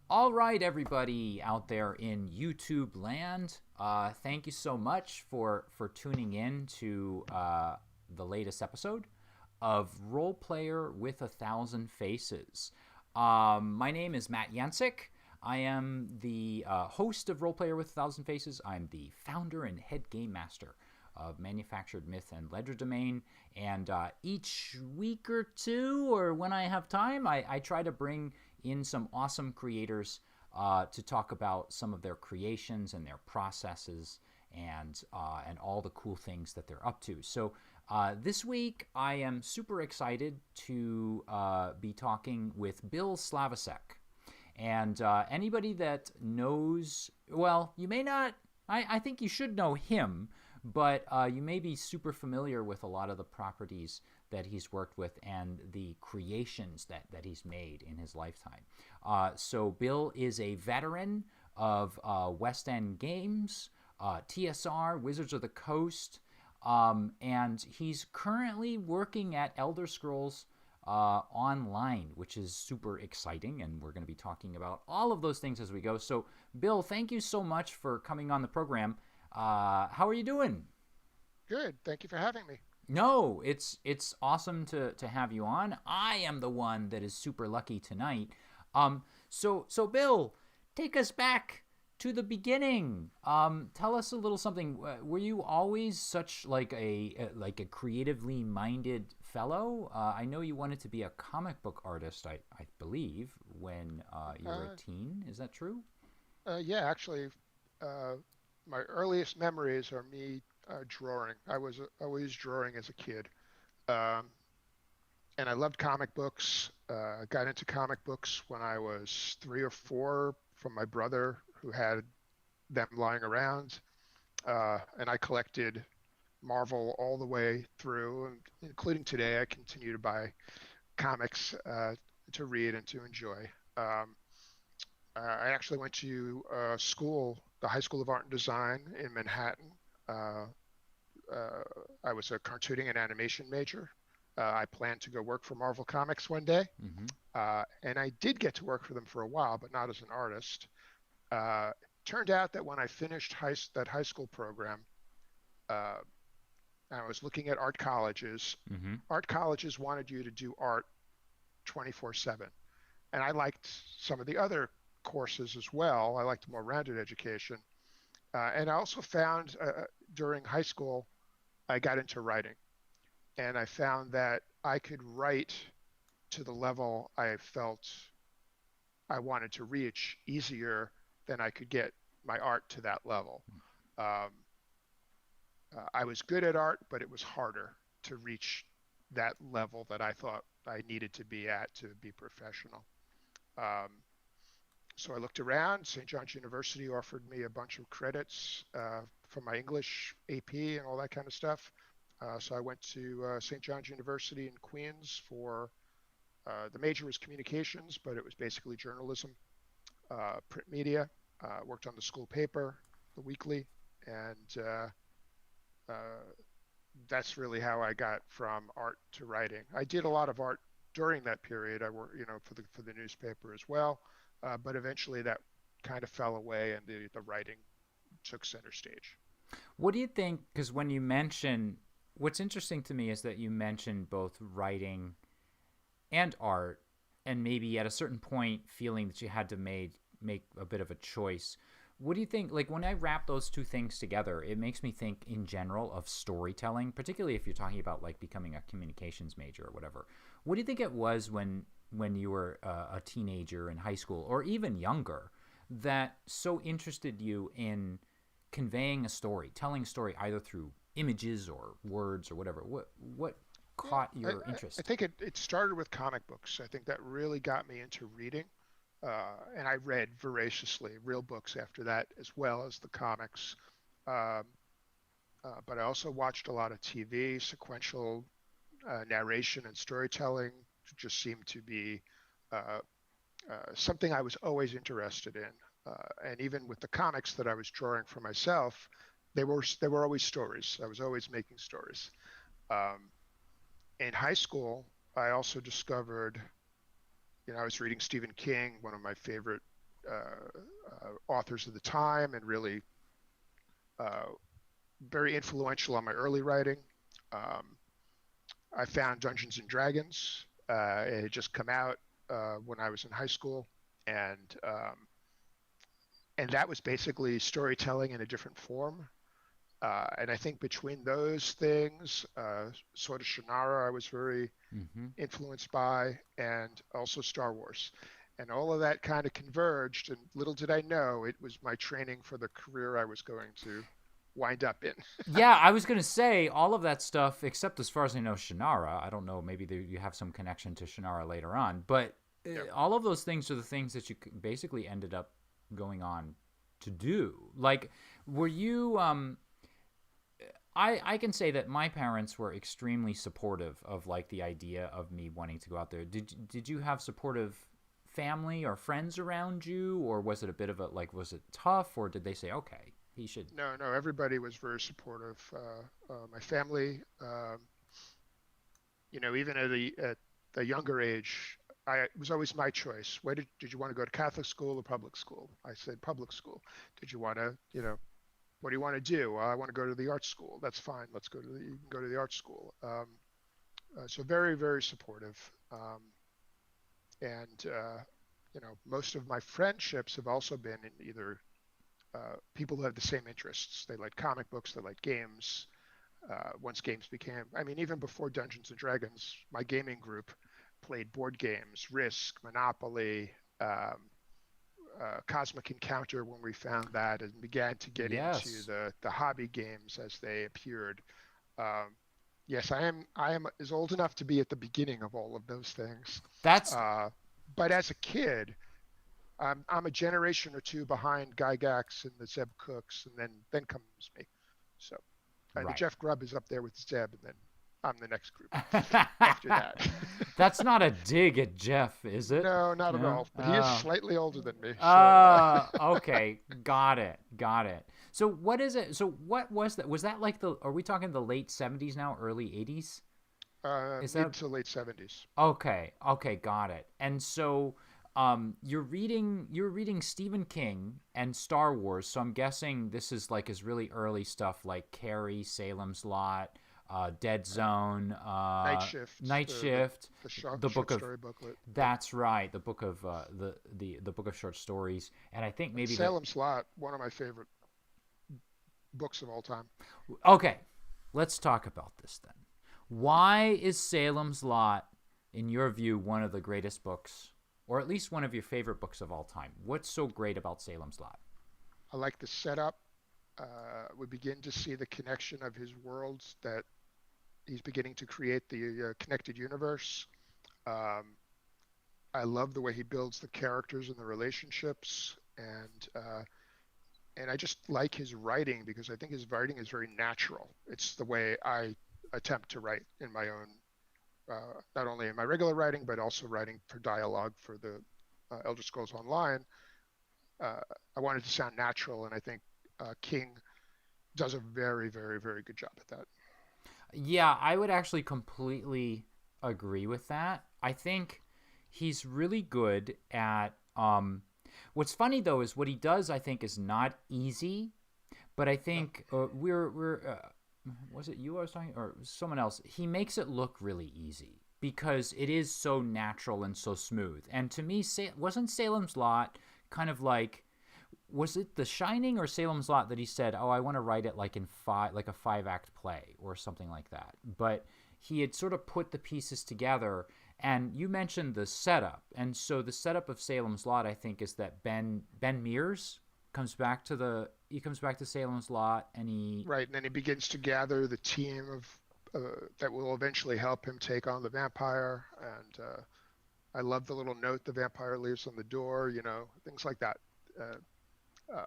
All right, everybody out there in YouTube land, thank you so much for tuning in to the latest episode of Roleplayer with 1,000 Faces. My name is Matt Yancek. I am the host of Roleplayer with 1,000 Faces. I'm the founder and head game master of Manufactured Myth and Legerdemain. And each week or two, or when I have time, I try to bring in some awesome creators to talk about some of their creations and their processes and all the cool things that they're up to. So this week, I am super excited to be talking with Bill Slavicsek. And anybody that knows, well, you may not, I think you should know him, but you may be super familiar with a lot of the properties that he's worked with and the creations that he's made in his lifetime. So Bill is a veteran of West End Games, TSR, Wizards of the Coast, and he's currently working at Elder Scrolls Online, which is super exciting, and we're going to be talking about all of those things as we go. So Bill, thank you so much for coming on the program. How are you doing? Good. Thank you for having me. No, it's awesome to have you on. I am the one that is super lucky tonight. So Bill, take us back to the beginning. Tell us a little something. Were you always such like a creatively minded fellow? I know you wanted to be a comic book artist, I believe, when you were a teen. Is that true? Yeah, actually, my earliest memories are me drawing. I was always drawing as a kid, and I loved comic books. Got into comic books when I was 3 or 4 from my brother who had them lying around, and I collected Marvel all the way through, and including today. I continue to buy comics to read and to enjoy. I actually went to school, the High School of Art and Design in Manhattan. I was a cartooning and animation major. I planned to go work for Marvel Comics one day, and I did get to work for them for a while, but not as an artist. Turned out that when I finished that high school program, I was looking at art colleges. Art colleges wanted you to do art 24/7, and I liked some of the other courses as well. I liked more rounded education. And I also found during high school, I got into writing. And I found that I could write to the level I felt I wanted to reach easier than I could get my art to that level. I was good at art, but it was harder to reach that level that I thought I needed to be at to be professional. So I looked around. St. John's University offered me a bunch of credits for my English AP and all that kind of stuff. So I went to St. John's University in Queens for the major was communications, but it was basically journalism, print media. Worked on the school paper, the weekly, and that's really how I got from art to writing. I did a lot of art during that period. I worked, for the newspaper as well. But eventually that kind of fell away and the writing took center stage. What do you think? Because when you mention, what's interesting to me is that you mentioned both writing and art, and maybe at a certain point feeling that you had to make a bit of a choice. What do you think? Like when I wrap those two things together, it makes me think in general of storytelling, particularly if you're talking about like becoming a communications major or whatever. What do you think it was when you were a teenager in high school or even younger that so interested you in conveying a story, telling a story either through images or words or whatever? What caught your I interest? think it started with comic books. I think that really got me into reading. And I read voraciously real books after that, as well as the comics. Um, but I also watched a lot of TV. Sequential narration and storytelling just seemed to be uh, something I was always interested in. And even with the comics that I was drawing for myself, they were always stories. I was always making stories. Um, in high school, I also discovered, I was reading Stephen King, one of my favorite authors of the time, and really uh, very influential on my early writing. Um, I found Dungeons and Dragons. It had just come out when I was in high school, and and that was basically storytelling in a different form. And I think between those things, sort of Shannara, I was very Mm-hmm. influenced by, and also Star Wars. And all of that kind of converged, and little did I know it was my training for the career I was going to wind up in. Yeah, I was gonna say all of that stuff, except as far as I know, Shannara. I don't know. Maybe you have some connection to Shannara later on, but Yep. all of those things are the things that you basically ended up going on to do. Like, were you? I can say that my parents were extremely supportive of like the idea of me wanting to go out there. Did you have supportive family or friends around you, or was it a bit of a like was it tough, or did they say okay he should? No, everybody was very supportive. My family, even at a younger age, it was always my choice. Where did you want to go to Catholic school or public school? I said public school. Did you want to, what do you want to do? Well, I want to go to the art school. That's fine. You can go to the art school. So very, very supportive. And most of my friendships have also been in either people who have the same interests. They like comic books, they like games. Once games became, I mean, even before Dungeons and Dragons, my gaming group played board games, Risk, Monopoly, Cosmic Encounter when we found that, and began to get into Yes, the hobby games as they appeared. Um, yes, I am is old enough to be at the beginning of all of those things. that's Uh, but as a kid, I'm a generation or two behind Gygax and the Zeb Cooks, and then comes me. So the right. Jeff Grubb is up there with Zeb, and then I'm the next group after that. That's not a dig at Jeff, is it? No, not at No. all. But he is slightly older than me, so Okay. Got it. Got it. So what is it? So what was that? Was that like are we talking the late 70s now, early 80s? Is mid that to late 70s. okay? Okay. Got it. And so you're reading Stephen King and Star Wars. So I'm guessing this is like his really early stuff like Carrie, Salem's Lot, Dead Zone, Night Shift, Night Shift, the short, the book short of story booklet. that's right, the book of the book of short stories, and I think maybe the Salem's Lot, one of my favorite books of all time. okay. Let's talk about this then. Why is Salem's Lot, in your view, one of the greatest books, or at least one of your favorite books of all time? What's so great about Salem's Lot? I like the setup. We begin to see the connection of his worlds, that he's beginning to create the connected universe. Um, I love the way he builds the characters and the relationships, and I just like his writing because I think his writing is very natural. It's the way I attempt to write in my own, not only in my regular writing, but also writing for dialogue for the Elder Scrolls Online. I wanted to sound natural, and I think King does a very, very, very good job at that. Yeah, I would actually completely agree with that. I think he's really good at what's funny though is what he does I think is not easy, but I No, think we're was it you I was talking or someone else? He makes it look really easy because it is so natural and so smooth. And to me, wasn't Salem's Lot kind of like was it The Shining or Salem's Lot that he said, "Oh, I want to write it like in like a 5-act play or something like that." But he had sort of put the pieces together. And you mentioned the setup, and so the setup of Salem's Lot, I think, is that Ben Mears comes back to Salem's Lot, and he right, and then he begins to gather the team that will eventually help him take on the vampire. And I love the little note the vampire leaves on the door, things like that. Uh,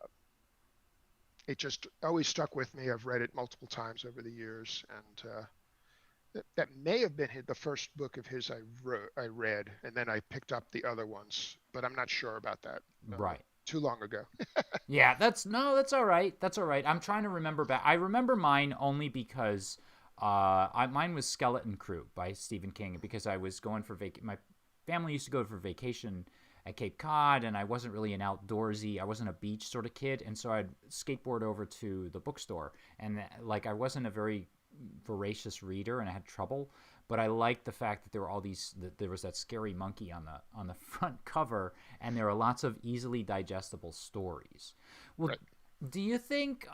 it just always stuck with me. I've read it multiple times over the years, and that may have been the first book of his I read, and then I picked up the other ones, but I'm not sure about that. Right. Too long ago. Yeah, that's all right. That's all right. I'm trying to remember back. I remember mine only because mine was Skeleton Crew by Stephen King, because I was going for my family used to go for vacation at Cape Cod, and I wasn't really an outdoorsy, I wasn't a beach sort of kid, and so I'd skateboard over to the bookstore, and like I wasn't a very voracious reader, and I had trouble, but I liked the fact that there were there was that scary monkey on the front cover, and there are lots of easily digestible stories. Well, right. Do you think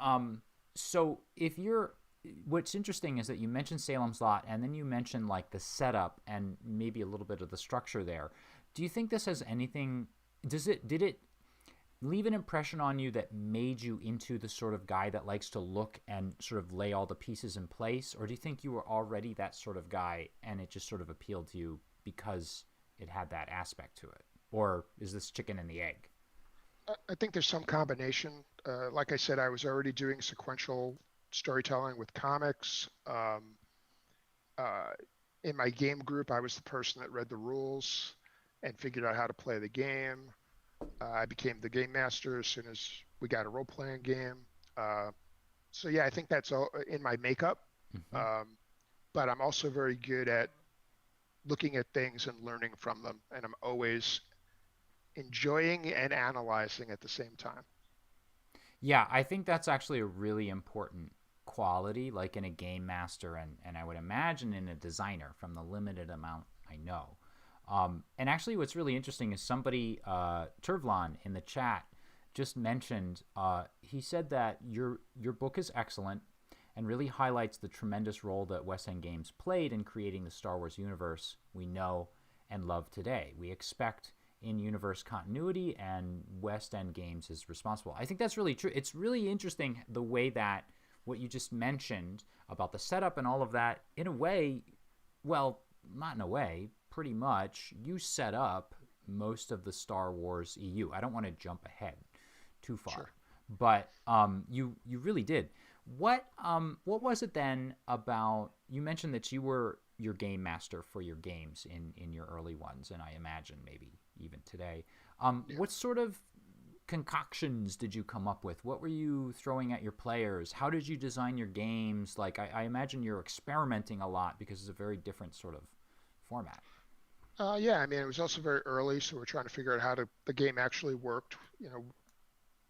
so if you're what's interesting is that you mentioned Salem's Lot, and then you mentioned like the setup and maybe a little bit of the structure there. Do you think this has anything, did it leave an impression on you that made you into the sort of guy that likes to look and sort of lay all the pieces in place? Or do you think you were already that sort of guy and it just sort of appealed to you because it had that aspect to it? Or is this chicken and the egg? I think there's some combination. Like I said, I was already doing sequential storytelling with comics. In my game group, I was the person that read the rules and figured out how to play the game. I became the game master as soon as we got a role-playing game. So yeah, I think that's all in my makeup. Mm-hmm. But I'm also very good at looking at things and learning from them, and I'm always enjoying and analyzing at the same time. Yeah, I think that's actually a really important quality, like in a game master, and I would imagine in a designer, from the limited amount I know. And actually what's really interesting is somebody, Turvlon in the chat, just mentioned, he said that your book is excellent and really highlights the tremendous role that West End Games played in creating the Star Wars universe we know and love today. We expect in-universe continuity, and West End Games is responsible. I think that's really true. It's really interesting the way that what you just mentioned about the setup and all of that, in a way, well, not in a way, pretty much, you set up most of the Star Wars EU. I don't want to jump ahead too far, sure. But you really did. What was it then about, you mentioned that you were your game master for your games in your early ones, and I imagine maybe even today. Yeah. What sort of concoctions did you come up with? What were you throwing at your players? How did you design your games? Like, I imagine you're experimenting a lot because it's a very different sort of format. Yeah, I mean, it was also very early, so we're trying to figure out how the game actually worked.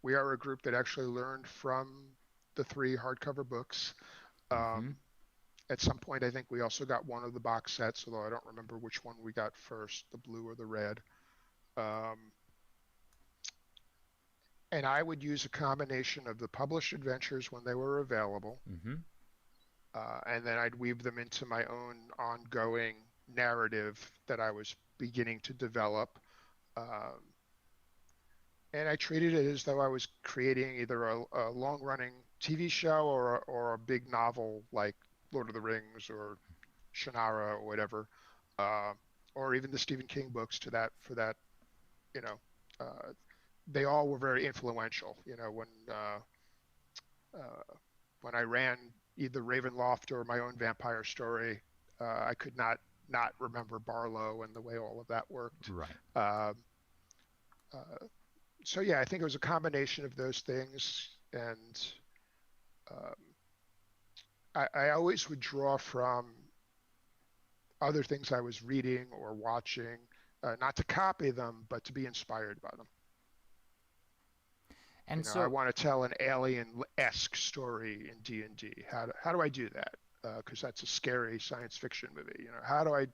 We are a group that actually learned from the 3 hardcover books. Mm-hmm. At some point, I think we also got one of the box sets, although I don't remember which one we got first, the blue or the red. And I would use a combination of the published adventures when they were available, mm-hmm. And then I'd weave them into my own ongoing narrative that I was beginning to develop. And I treated it as though I was creating either a long-running TV show or a big novel like Lord of the Rings or Shannara or whatever, or even the Stephen King books for that. They all were very influential. When I ran either Ravenloft or my own vampire story, I could not remember Barlow and the way all of that worked. Right. So yeah, I think it was a combination of those things, and I always would draw from other things I was reading or watching, not to copy them, but to be inspired by them. And so I want to tell an alien-esque story in D&D. How do I do that? Because that's a scary science fiction movie. How do I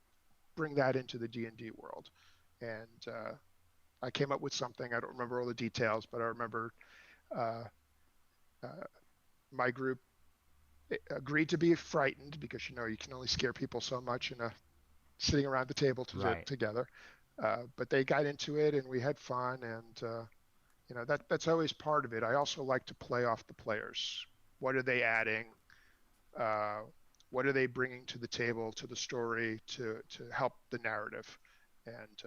bring that into the D&D world? And I came up with something. I don't remember all the details, but I remember my group agreed to be frightened because you can only scare people so much sitting around the table together. But they got into it, and we had fun, and that's always part of it. I also like to play off the players. What are they adding? What are they bringing to the table, to the story, to help the narrative? And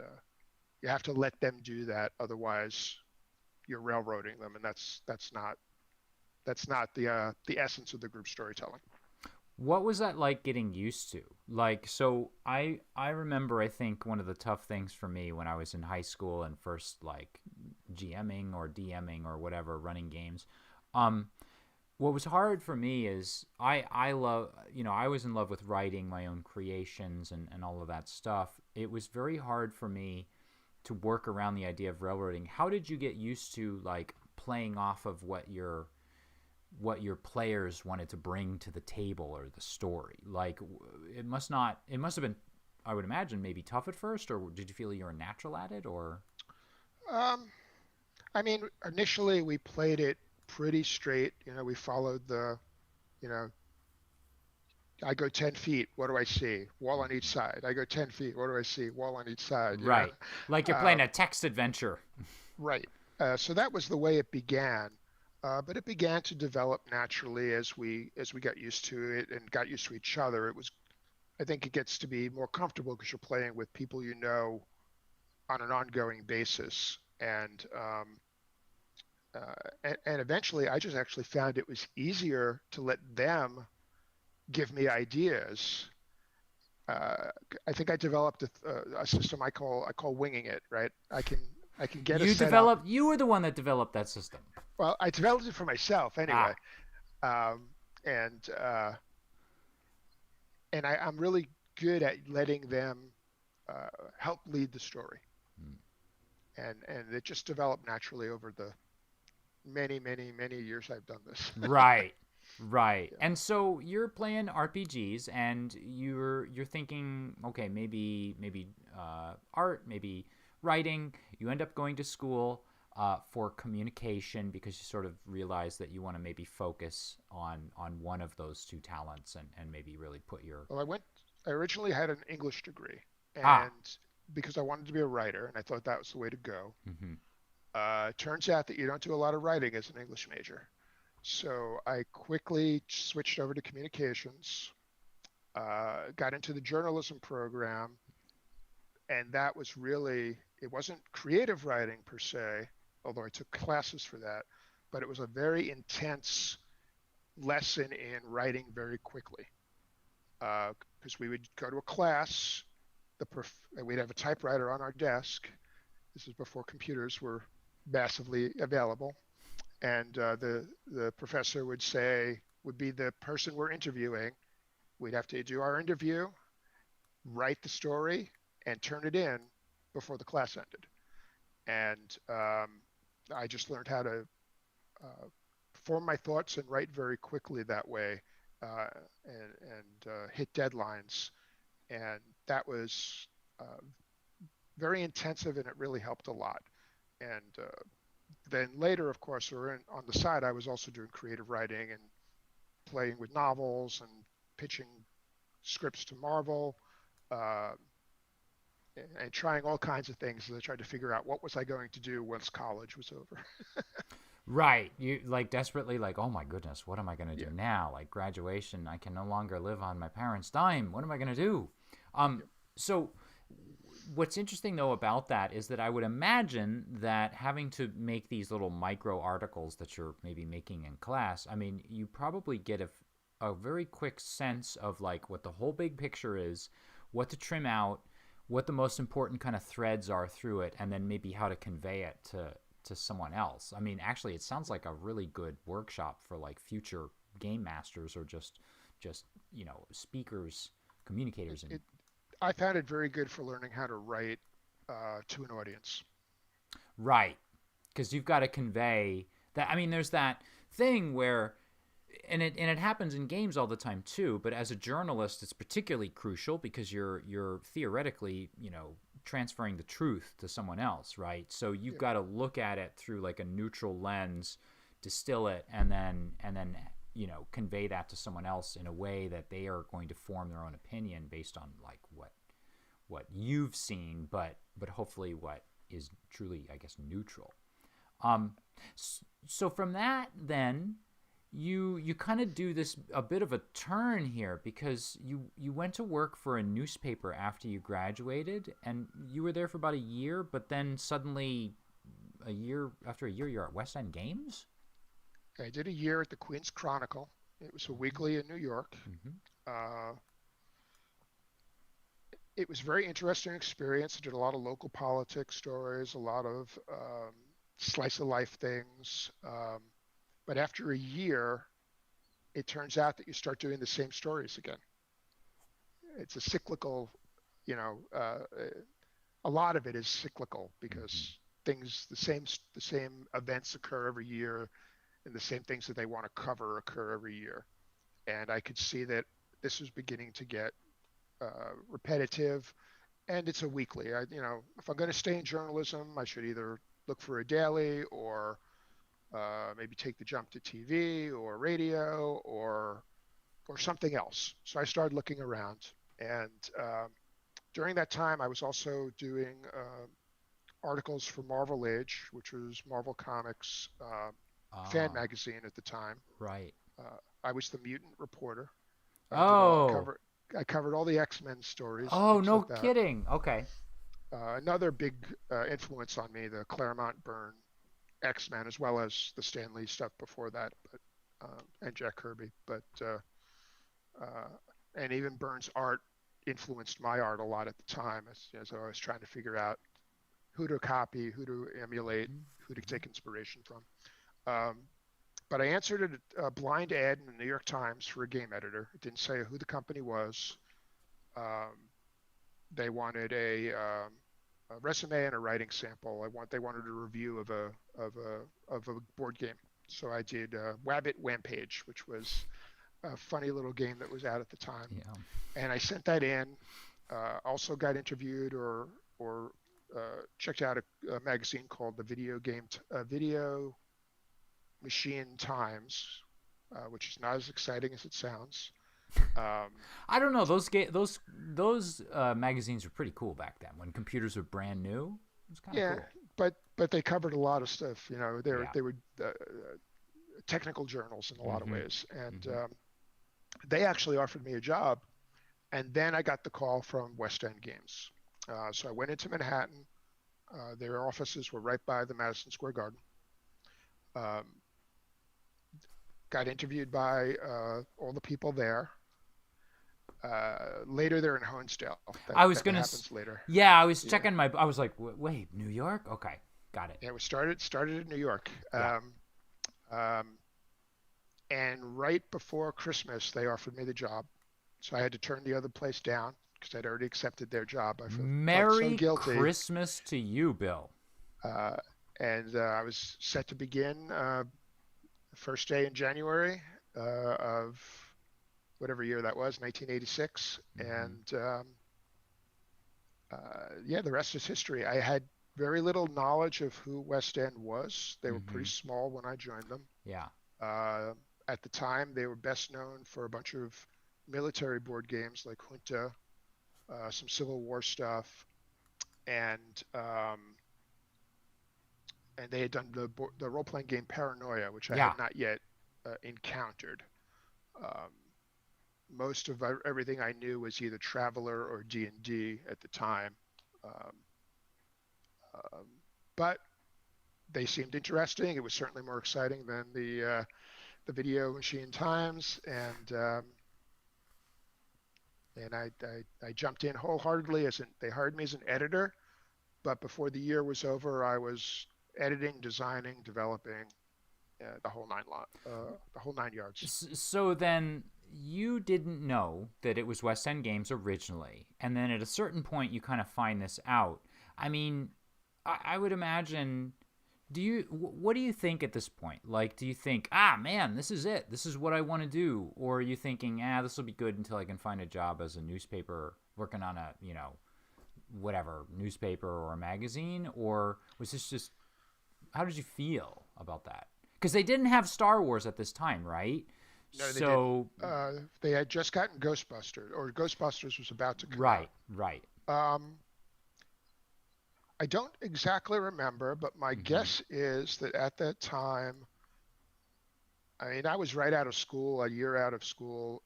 you have to let them do that, otherwise you're railroading them, and that's not the essence of the group storytelling. What was that like getting used to? Like, so I remember, I think one of the tough things for me when I was in high school and first like GMing or DMing or whatever, running games, what was hard for me is I love, I was in love with writing my own creations and all of that stuff. It was very hard for me to work around the idea of railroading. How did you get used to like playing off of what your players wanted to bring to the table or the story? Like, it must have been, I would imagine, maybe tough at first, or did you feel you were natural at it, or? I mean, initially we played it pretty straight. We followed you know, I go 10 feet, what do I see? Wall on each side. I go 10 feet, what do I see? Wall on each side. Right. Like you're playing a text adventure. Right. So that was the way it began. But it began to develop naturally as we got used to it and got used to each other. I think it gets to be more comfortable because you're playing with people on an ongoing basis. And eventually I just actually found it was easier to let them give me ideas. I think I developed a system I call winging it, right? I can get a setup. You were the one that developed that system. Well, I developed it for myself anyway. And I'm really good at letting them help lead the story. And it just developed naturally over the many years I've done this. Right. Yeah. And so you're playing RPGs and you're thinking, okay, maybe art, maybe writing. You end up going to school for communication because you sort of realize that you want to maybe focus on one of those two talents and maybe really put your... Well, I originally had an English degree, and because I wanted to be a writer, and I thought that was the way to go. It turns out that you don't do a lot of writing as an English major. So I quickly switched over to communications, got into the journalism program, and that was really, it wasn't creative writing per se, although I took classes for that, but it was a very intense lesson in writing very quickly. Because we would go to a class, we'd have a typewriter on our desk. This is before computers were massively available. And the professor would be the person we're interviewing. We'd have to do our interview, write the story, and turn it in before the class ended. And I just learned how to form my thoughts and write very quickly that way, and hit deadlines. And that was very intensive, and it really helped a lot. And then later, of course, on the side, I was also doing creative writing and playing with novels and pitching scripts to Marvel, and trying all kinds of things as I tried to figure out what was I going to do once college was over. Right. You like desperately like, oh my goodness, what am I going to do now? Like graduation, I can no longer live on my parents' dime. What am I going to do? So what's interesting though about that is that I would imagine that having to make these little micro articles that you're maybe making in class, I mean, you probably get a very quick sense of like what the whole big picture is, what to trim out, what the most important kind of threads are through it, and then maybe how to convey it to someone else. I mean, actually, it sounds like a really good workshop for like future game masters or just speakers, communicators. I found it very good for learning how to write to an audience. Right, because you've got to convey that. I mean, there's that thing where, and it happens in games all the time too. But as a journalist, it's particularly crucial because you're theoretically, transferring the truth to someone else, right? So you've got to look at it through like a neutral lens, distill it, and then convey that to someone else in a way that they are going to form their own opinion based on like what you've seen, but hopefully what is truly, I guess, neutral. So from that, then you kind of do this a bit of a turn here, because you went to work for a newspaper after you graduated, and you were there for about a year, but then suddenly after a year you're at West End Games. I did a year at the Queen's Chronicle. It was a weekly in New York. It was a very interesting experience. I did a lot of local politics stories, a lot of slice of life things. But after a year, it turns out that you start doing the same stories again. It's a cyclical, a lot of it is cyclical, because the same events occur every year, and the same things that they want to cover occur every year. And I could see that this was beginning to get repetitive, and it's a weekly. If I'm going to stay in journalism, I should either look for a daily, or maybe take the jump to TV or radio or something else. So I started looking around, and during that time, I was also doing articles for Marvel Age, which was Marvel Comics fan magazine at the time. Right. I was the mutant reporter. I covered all the X-Men stories. Oh, no kidding. Okay. Another big influence on me, the Claremont Byrne X-Men, as well as the Stan Lee stuff before that, and Jack Kirby. But and even Byrne's art influenced my art a lot at the time, as I was trying to figure out who to copy, who to emulate, who to take inspiration from. But I answered a blind ad in the New York Times for a game editor. It didn't say who the company was. They wanted a resume and a writing sample. They wanted a review of a board game. So I did Wabbit Wampage, which was a funny little game that was out at the time. Yeah. And I sent that in. Also got interviewed or checked out a magazine called the Video Machine Times, which is not as exciting as it sounds. I don't know. Those magazines were pretty cool back then when computers were brand new. It was kind of cool. But they covered a lot of stuff. They were technical journals in a lot of ways, and they actually offered me a job. And then I got the call from West End Games. So I went into Manhattan. Their offices were right by the Madison Square Garden. Got interviewed by all the people there. Later, they're in Honesdale. I was going to later. Yeah, I was checking I was like, wait, New York? Okay, got it. Yeah, it was started in New York. Yeah. And right before Christmas, they offered me the job. So I had to turn the other place down because I'd already accepted their job. I felt so guilty. Christmas to you, Bill. And I was set to begin first day in January of whatever year that was, 1986. And the rest is history. I had very little knowledge of who West End was. They were pretty small when I joined them. Yeah. At the time, they were best known for a bunch of military board games like Junta, some Civil War stuff, and they had done the role-playing game Paranoia, which I had not yet encountered. Most of everything I knew was either Traveller or D&D at the time. But they seemed interesting. It was certainly more exciting than the Video Machine Times, and I jumped in wholeheartedly. They hired me as an editor, but before the year was over, I was editing, designing, developing, the whole nine yards. So then you didn't know that it was West End Games originally, and then at a certain point you kind of find this out. I mean, I would imagine. What do you think at this point? Like, do you think, man, this is it. This is what I want to do, or are you thinking, this will be good until I can find a job as a newspaper, working on a whatever newspaper or a magazine, or was this just? How did you feel about that? Because they didn't have Star Wars at this time, right? No, they didn't. They had just gotten Ghostbusters, or Ghostbusters was about to come out. Right. I don't exactly remember, but my guess is that at that time, I mean, I was right out of school, a year out of school.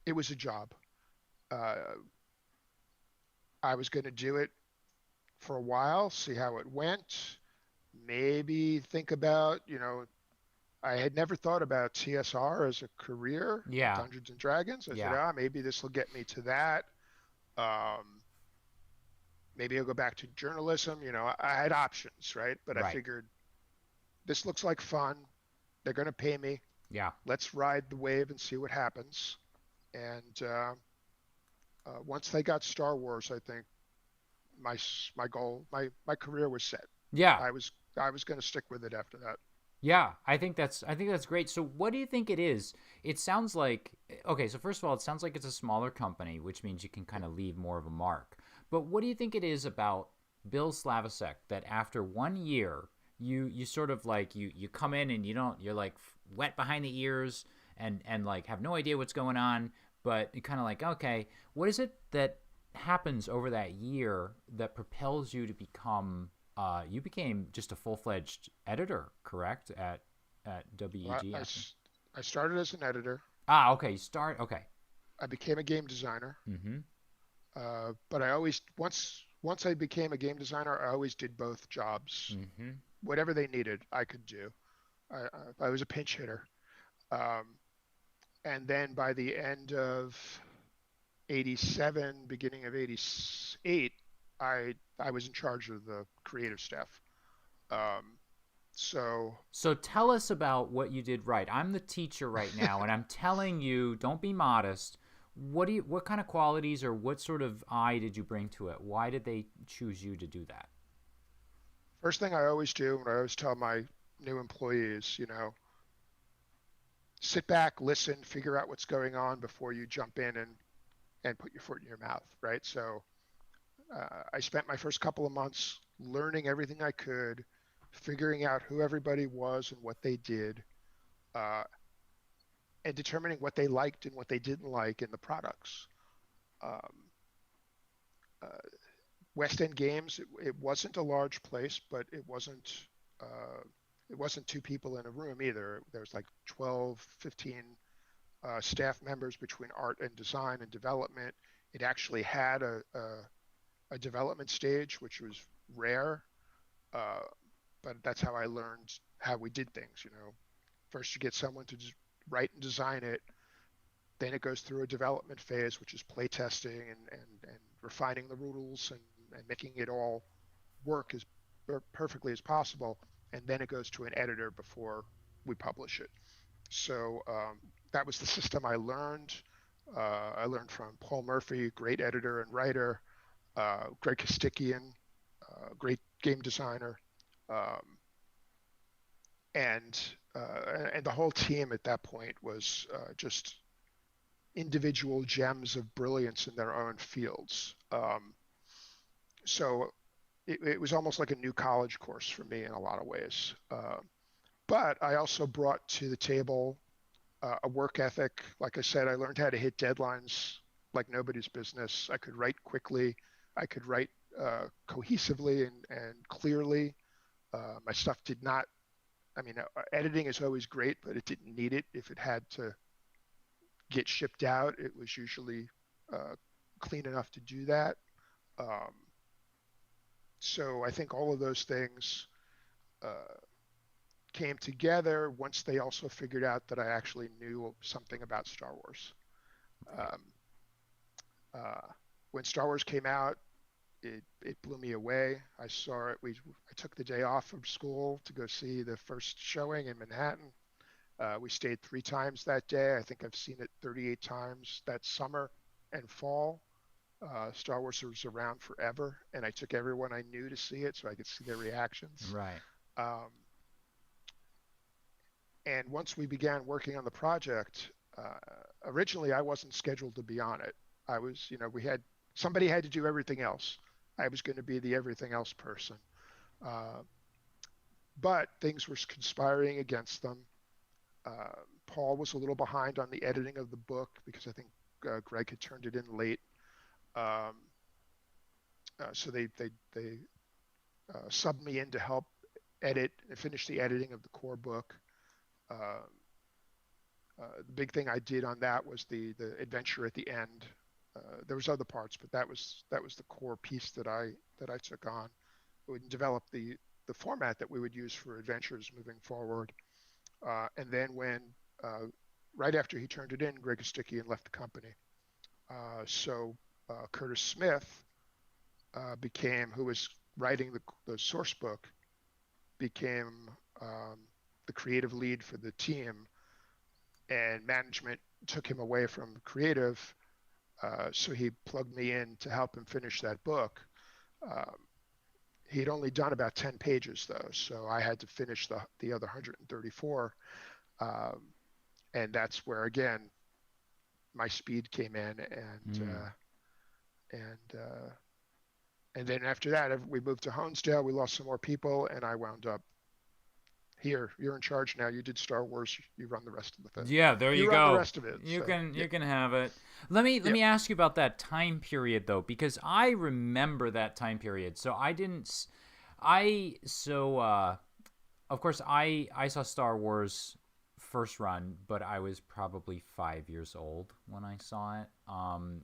It was a job. Uh, I was going to do it for a while, see how it went, maybe think about, I had never thought about TSR as a career, Yeah. Dungeons and Dragons. I said, Yeah. maybe this will get me to that. Um, Maybe I'll go back to journalism. I had options, right? But I Right. figured this looks like fun. They're going to pay me. Yeah. Let's ride the wave and see what happens. And once they got Star Wars, I think my goal, my career was set. Yeah. I was going to stick with it after that. Yeah, I think that's great. So what do you think it is? It sounds like okay, so first of all, it sounds like it's a smaller company, which means you can kind of leave more of a mark. But what do you think it is about Bill Slavicsek that after 1 year you sort of like you come in and you're like wet behind the ears and like have no idea what's going on, but you kind of like, okay, what is it that happens over that year that propels you to become you became just a full-fledged editor, correct? At Well, WEG. I started as an editor. Okay. You start. Okay. I became a game designer. Mm-hmm. But I always once I became a game designer, I always did both jobs. Mm-hmm. Whatever they needed, I could do. I was a pinch hitter. Um, and then by the end of '87, beginning of '88, I was in charge of the creative staff. Um, so So tell us about what you did right. I'm the teacher right now, and I'm telling you, don't be modest. What kind of qualities or what sort of eye did you bring to it? Why did they choose you to do that? first thing I always do, and I always tell my new employees, sit back, listen, figure out what's going on before you jump in and put your foot in your mouth, right? So I spent my first couple of months learning everything I could, figuring out who everybody was and what they did, uh, and determining what they liked and what they didn't like in the products. Um, uh, West End Games, it wasn't a large place, but it wasn't two people in a room either. There was like 12, 15 staff members between art and design and development. It actually had a development stage, which was rare, uh, but that's how I learned how we did things. First you get someone to write and design it, then it goes through a development phase, which is play testing and refining the rules and making it all work as perfectly as possible, and then it goes to an editor before we publish it. So that was the system I learned. I learned from Paul Murphy, great editor and writer, Greg Kostikian, great game designer, um, and and the whole team at that point was just individual gems of brilliance in their own fields. So it was almost like a new college course for me in a lot of ways. But I also brought to the table a work ethic. Like I said, I learned how to hit deadlines like nobody's business. I could write quickly. I could write cohesively and clearly. My stuff did not, I mean, editing is always great, but it didn't need it. If it had to get shipped out, it was usually uh, clean enough to do that. Um, so I think all of those things uh, came together once they also figured out that I actually knew something about Star Wars. Right. Um, when Star Wars came out, it blew me away. I saw it. I took the day off from school to go see the first showing in Manhattan. We stayed 3 times that day. I think I've seen it 38 times that summer and fall. Star Wars was around forever, and I took everyone I knew to see it so I could see their reactions. Right. Um, and once we began working on the project, originally I wasn't scheduled to be on it. I was, we had somebody had to do everything else. I was going to be the everything else person. Uh, but things were conspiring against them. Paul was a little behind on the editing of the book because I think Greg had turned it in late. Um, so they subbed me in to help edit and finish the editing of the core book. Uh, The big thing I did on that was the adventure at the end. There was other parts, but that was the core piece that I took on. We would develop the format that we would use for adventures moving forward. And then when right after he turned it in, Greg Kostickian left the company. So Curtis Smith who was writing the source book, became the creative lead for the team, and management took him away from creative. So he plugged me in to help him finish that book. He'd only done about 10 pages though, so I had to finish the other 134. And that's where, again, my speed came in, and then after that, we moved to Honesdale. We lost some more people, and I wound up here. You're in charge now. You did Star Wars. You run the rest of the thing. Yeah, there you go. You run the rest of it. You can have it. Let me ask you about that time period though, because I remember that time period. So of course I saw Star Wars first run, but I was probably 5 years old when I saw it.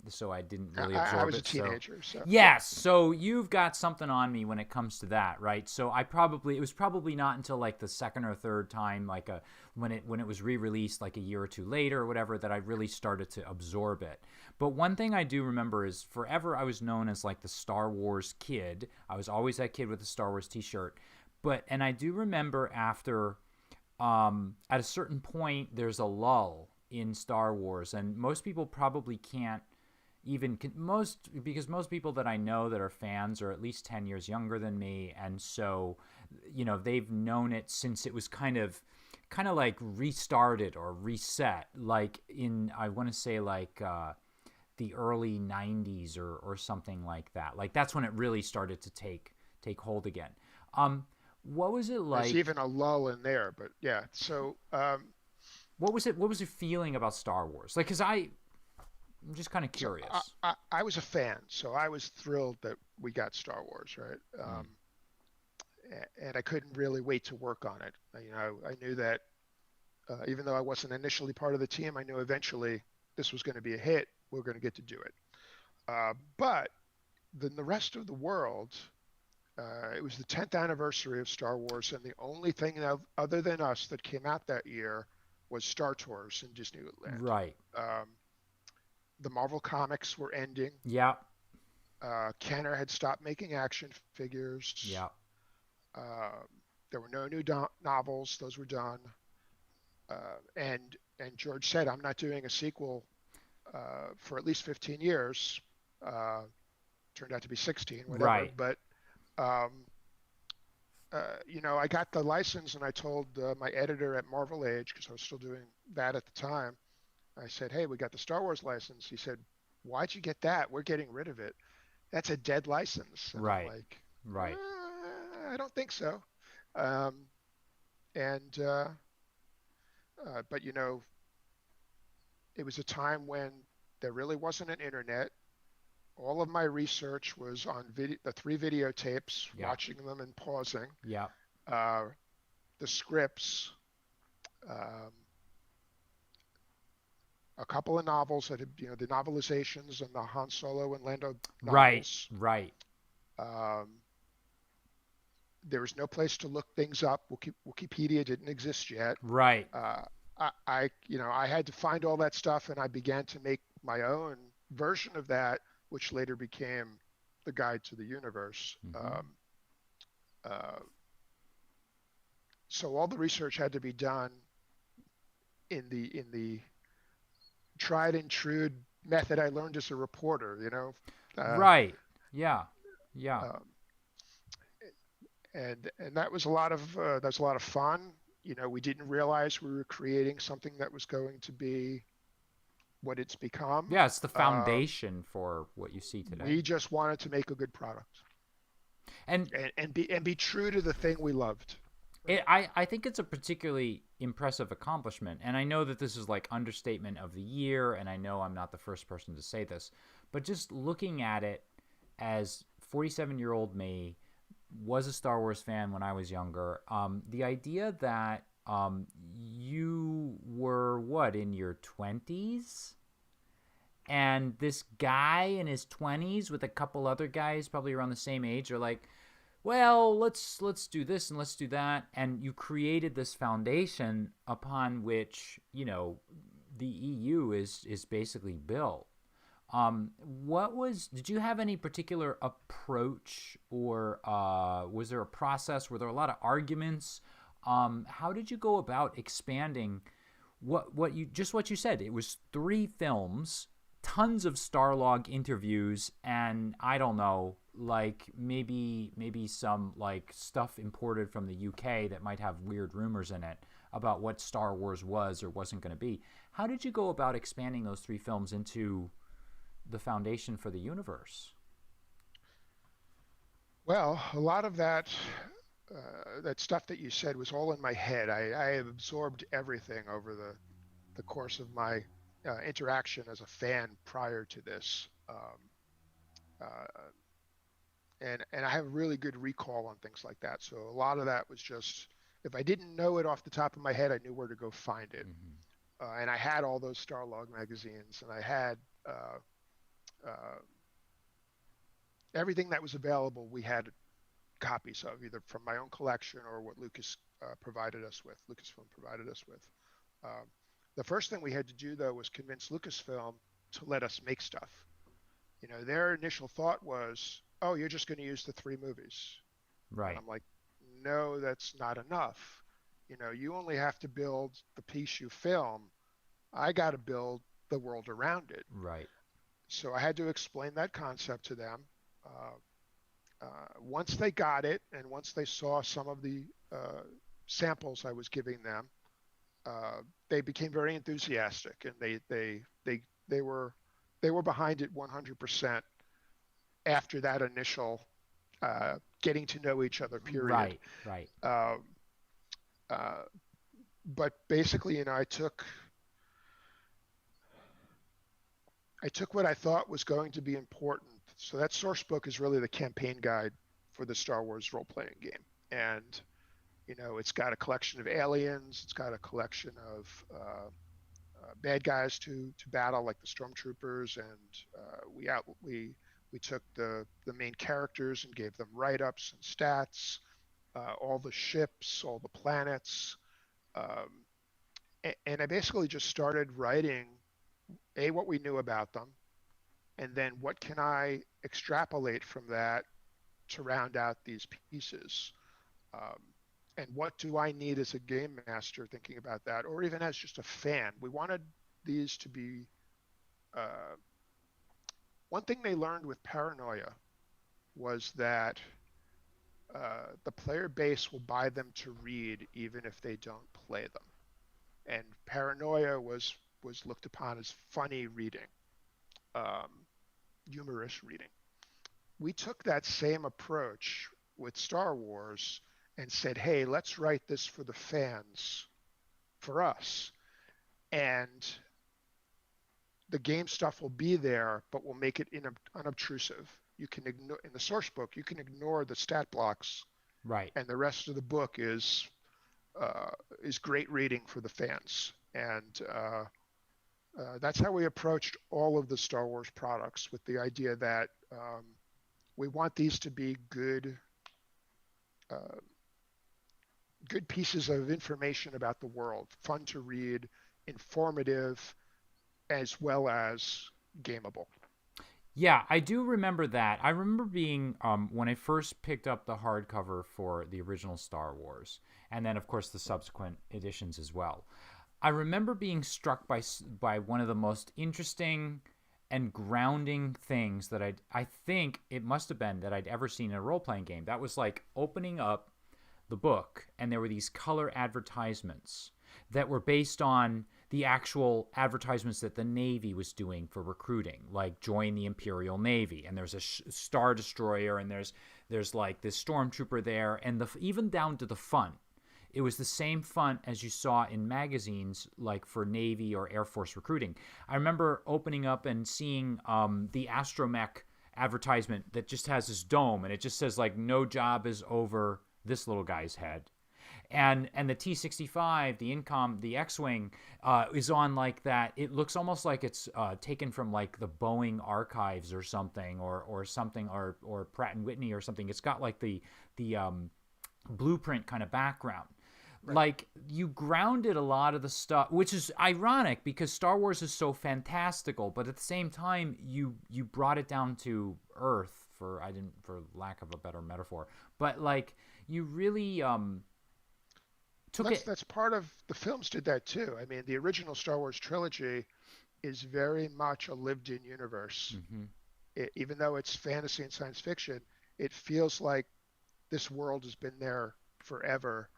So I didn't really absorb it. I was a teenager. So. Yes, so you've got something on me when it comes to that, right? So it was probably not until like the second or third time, like when it was re-released like a year or two later or whatever, that I really started to absorb it. But one thing I do remember is forever I was known as like the Star Wars kid. I was always that kid with the Star Wars t-shirt. And I do remember after at a certain point there's a lull in Star Wars, and most people probably can't because most people that I know that are fans are at least 10 years younger than me, and so they've known it since it was kind of like restarted or reset, like in, I want to say like the early 90s or something like that. Like that's when it really started to take hold again. What was it like? There's even a lull in there, but yeah. So, what was it? What was your feeling about Star Wars? Like, because I'm just kind of curious. So I was a fan, so I was thrilled that we got Star Wars, right? And I couldn't really wait to work on it. I knew that even though I wasn't initially part of the team, I knew eventually this was going to be a hit. We were going to get to do it. But then the rest of the world. It was the 10th anniversary of Star Wars, and the only thing other than us that came out that year was Star Tours in Disneyland. Right. The Marvel comics were ending. Yeah. Kenner had stopped making action figures. Yeah. There were no new novels; those were done. And George said, "I'm not doing a sequel for at least 15 years." Turned out to be 16, whatever. Right. But I got the license, and I told my editor at Marvel Age, because I was still doing that at the time, I said, "Hey, we got the Star Wars license." He said, "Why'd you get that? We're getting rid of it. That's a dead license." And right. I'm like, right. I don't think so. But it was a time when there really wasn't an internet. All of my research was on the 3 videotapes, watching them and pausing. Yeah. The scripts, a couple of novels that had, the novelizations and the Han Solo and Lando novels. Right. There was no place to look things up. Wikipedia didn't exist yet. Right. I had to find all that stuff, and I began to make my own version of that, which later became the Guide to the Universe. Mm-hmm. So all the research had to be done in the tried and true method I learned as a reporter. Right. Yeah. And that was a lot of fun. We didn't realize we were creating something that was going to be what it's become. Yeah, it's the foundation for what you see today. We just wanted to make a good product, and be true to the thing we loved. I think it's a particularly impressive accomplishment, and I know that this is like understatement of the year, and I know I'm not the first person to say this, but just looking at it as 47-year-old me was a Star Wars fan when I was younger, the idea that you were what, in your 20s? And this guy in his 20s with a couple other guys probably around the same age are like, well, let's do this and let's do that. And you created this foundation upon which, you know, the EU is basically built. Did you have any particular approach, or was there a process? Were there a lot of arguments? How did you go about expanding what you said? It was 3 films, tons of Starlog interviews, and I don't know, like maybe some like stuff imported from the UK that might have weird rumors in it about what Star Wars was or wasn't going to be. How did you go about expanding those 3 films into the foundation for the universe? Well, a lot of that stuff that you said was all in my head. I have absorbed everything over the course of my interaction as a fan prior to this, and I have really good recall on things like that. So a lot of that was just, if I didn't know it off the top of my head, I knew where to go find it. And I had all those Starlog magazines, and I had everything that was available. We had copies of, either from my own collection or what Lucasfilm provided us with. The first thing we had to do, though, was convince Lucasfilm to let us make stuff. You know, their initial thought was, oh, you're just going to use the 3 movies. Right. And I'm like, no, that's not enough. You know, you only have to build the piece you film. I got to build the world around it. Right. So I had to explain that concept to them. Once they got it, and once they saw some of the samples I was giving them, they became very enthusiastic, and they were behind it 100% after that initial getting to know each other period. Right. But basically, you know, I took what I thought was going to be important. So that source book is really the campaign guide for the Star Wars role-playing game. And, you know, it's got a collection of aliens. It's got a collection of bad guys to battle, like the stormtroopers. And we took the main characters and gave them write-ups and stats, all the ships, all the planets. And I basically just started writing, what we knew about them, and then what can I extrapolate from that to round out these pieces, and what do I need as a game master, thinking about that, or even as just a fan. We wanted these to be one thing they learned with Paranoia was that the player base will buy them to read even if they don't play them, and Paranoia was looked upon as funny reading, humorous reading. We took that same approach with Star Wars and said, hey, let's write this for the fans, for us. And the game stuff will be there, but we'll make it unobtrusive. You can ignore, in the source book, you can ignore the stat blocks. Right. And the rest of the book is great reading for the fans. And that's how we approached all of the Star Wars products, with the idea that we want these to be good pieces of information about the world, fun to read, informative, as well as gameable. Yeah, I do remember that. I remember being, when I first picked up the hardcover for the original Star Wars, and then, of course, the subsequent editions as well, I remember being struck by one of the most interesting and grounding things that I think it must have been that I'd ever seen in a role-playing game. That was like opening up the book, and there were these color advertisements that were based on the actual advertisements that the Navy was doing for recruiting, like join the Imperial Navy, and there's a Star Destroyer, and there's like this stormtrooper there, and even down to the font. It was the same font as you saw in magazines, like for Navy or Air Force recruiting. I remember opening up and seeing the Astromech advertisement that just has this dome, and it just says like, no job is over this little guy's head. and the T-65, the X-wing, is on like that. It looks almost like it's taken from like the Boeing archives or something, or something, or Pratt and Whitney or something. It's got like the blueprint kind of background. Right. Like, you grounded a lot of the stuff, which is ironic because Star Wars is so fantastical, but at the same time you brought it down to earth, for lack of a better metaphor. But like, you really took it. That's part of the films did that too. I mean, the original Star Wars trilogy is very much a lived-in universe. Even though it's fantasy and science fiction, it feels like this world has been there forever.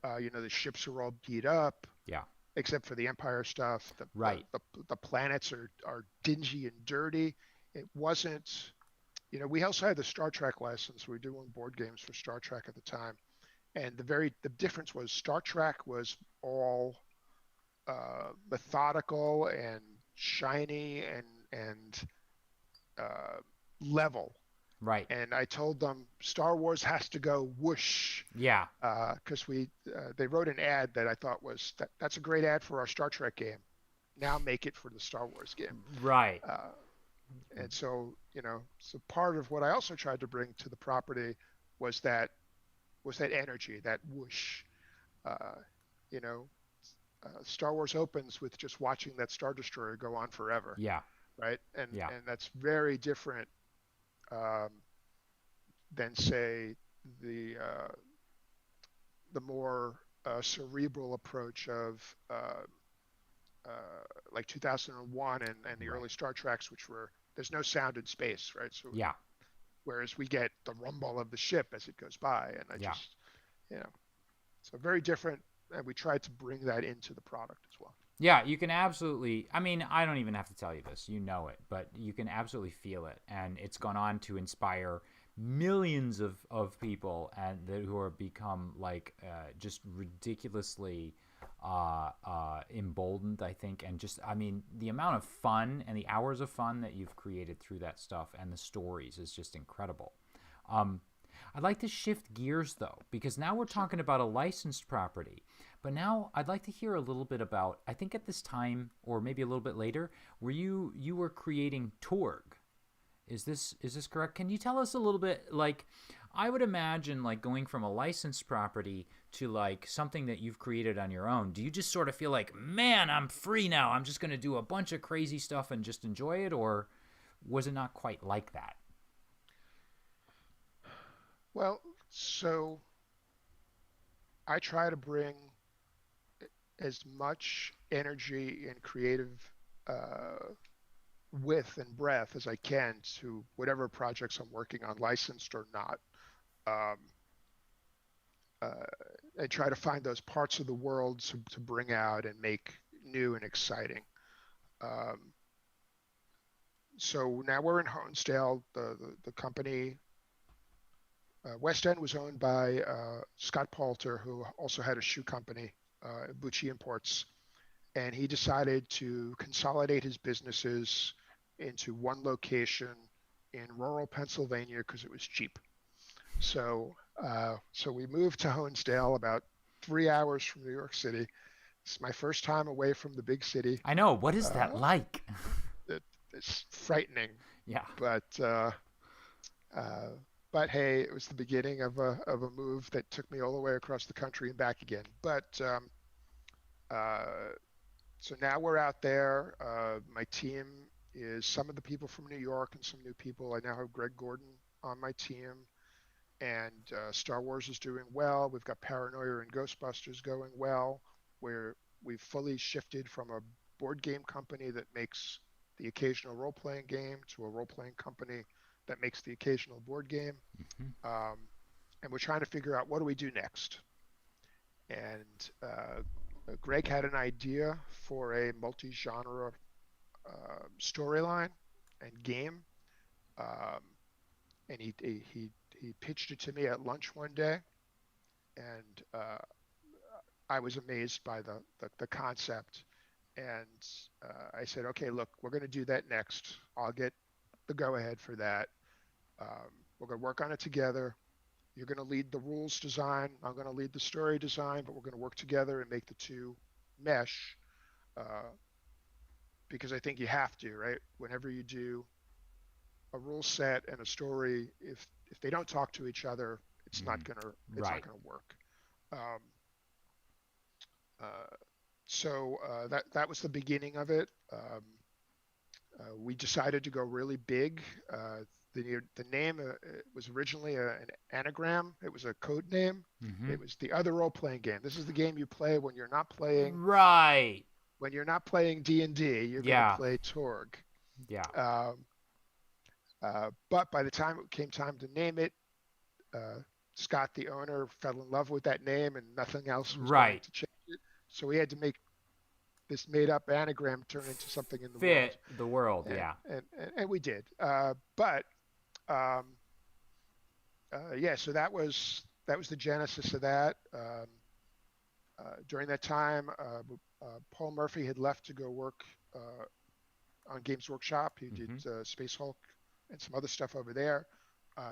The ships are all beat up, Yeah. except for the Empire stuff. Right. The planets are dingy and dirty. It wasn't, we also had the Star Trek license. We were doing board games for Star Trek at the time. And the difference was Star Trek was all methodical and shiny and level. Right. And I told them Star Wars has to go whoosh. Yeah. Because they wrote an ad that I thought that's a great ad for our Star Trek game. Now make it for the Star Wars game. Right. And so so part of what I also tried to bring to the property was that energy, that whoosh. Star Wars opens with just watching that Star Destroyer go on forever. Yeah. Right. And that's very different than say the more cerebral approach of like 2001 and the early Star Treks, which were there's no sound in space, right? So yeah. Whereas we get the rumble of the ship as it goes by, and so very different. And we tried to bring that into the product as well. Yeah, you can absolutely. I mean, I don't even have to tell you this. You know it, but you can absolutely feel it, and it's gone on to inspire millions of people, and who are become like just ridiculously emboldened, I think, and just, I mean, the amount of fun and the hours of fun that you've created through that stuff and the stories is just incredible. I'd like to shift gears though, because now we're talking about a licensed property. But now I'd like to hear a little bit about, I think at this time, or maybe a little bit later, where you were creating Torg. Is this correct? Can you tell us a little bit, like, I would imagine like going from a licensed property to like something that you've created on your own. Do you just sort of feel like, man, I'm free now, I'm just going to do a bunch of crazy stuff and just enjoy it? Or was it not quite like that? Well, so I try to bring as much energy and creative width and breadth as I can to whatever projects I'm working on, licensed or not. I try to find those parts of the world to bring out and make new and exciting. So now we're in Honesdale. The company, West End, was owned by Scott Poulter, who also had a shoe company, Bucci Imports, and he decided to consolidate his businesses into one location in rural Pennsylvania because it was cheap. So we moved to Honesdale, about 3 hours from New York City. It's my first time away from the big city. I know. What is that like? It's frightening. Yeah. But hey, it was the beginning of a move that took me all the way across the country and back again. But so now we're out there. My team is some of the people from New York and some new people. I now have Greg Gordon on my team, and Star Wars is doing well. We've got Paranoia and Ghostbusters going well, where we've fully shifted from a board game company that makes the occasional role-playing game to a role-playing company that makes the occasional board game. Mm-hmm. And we're trying to figure out, what do we do next? And Greg had an idea for a multi-genre storyline and game, and he pitched it to me at lunch one day, and I was amazed by the concept. And I said, okay, look, we're going to do that next. I'll get the go-ahead for that. We're going to work on it together. you're going to lead the rules design. I'm going to lead the story design, but we're going to work together and make the two mesh. Uh, because I think you have to, right? Whenever you do a rule set and a story, if they don't talk to each other, it's not gonna Right. work. Um, uh, so that was the beginning of it. We decided to go really big. The name was originally an anagram. It was a code name. Mm-hmm. It was the other role playing game. This is the game you play when you're not playing Right. D&D. You're going to Yeah. play Torg. Yeah. Um, but by the time it came time to name it, Scott, the owner, fell in love with that name, and nothing else was going Right. to change it. So we had to make this made-up anagram turn into something in the world, Fit the world. and Yeah. and we did. But um, yeah, so that was the genesis of that. During that time, Paul Murphy had left to go work on Games Workshop. He did Mm-hmm. Space Hulk and some other stuff over there.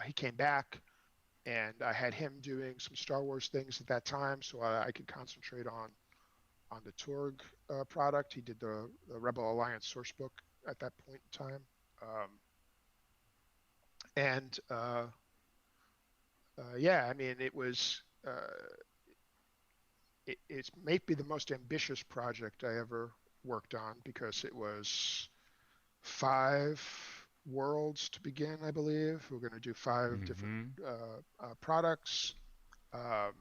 He came back, and I had him doing some Star Wars things at that time, so I could concentrate on the Torg product. He did the Rebel Alliance source book at that point in time, and yeah, I mean it's maybe the most ambitious project I ever worked on because it was 5 worlds to begin, I believe. We're going to do 5 different Mm-hmm. products. Um,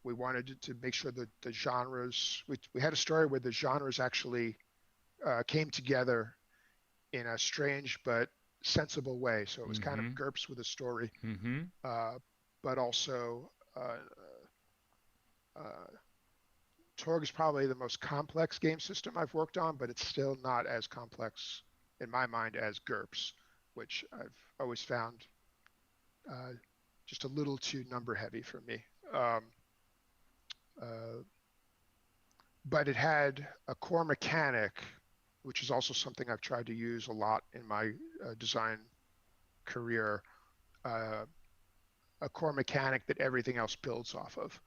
we wanted to make sure that the genres, we had a story where the genres actually came together in a strange but sensible way. So it was kind of Mm-hmm. GURPS with a story, Mm-hmm. uh, but also uh, Torg is probably the most complex game system I've worked on, but it's still not as complex in my mind as GURPS, which I've always found uh, just a little too number heavy for me. Um, uh, but it had a core mechanic, which is also something I've tried to use a lot in my design career, uh, a core mechanic that everything else builds off of.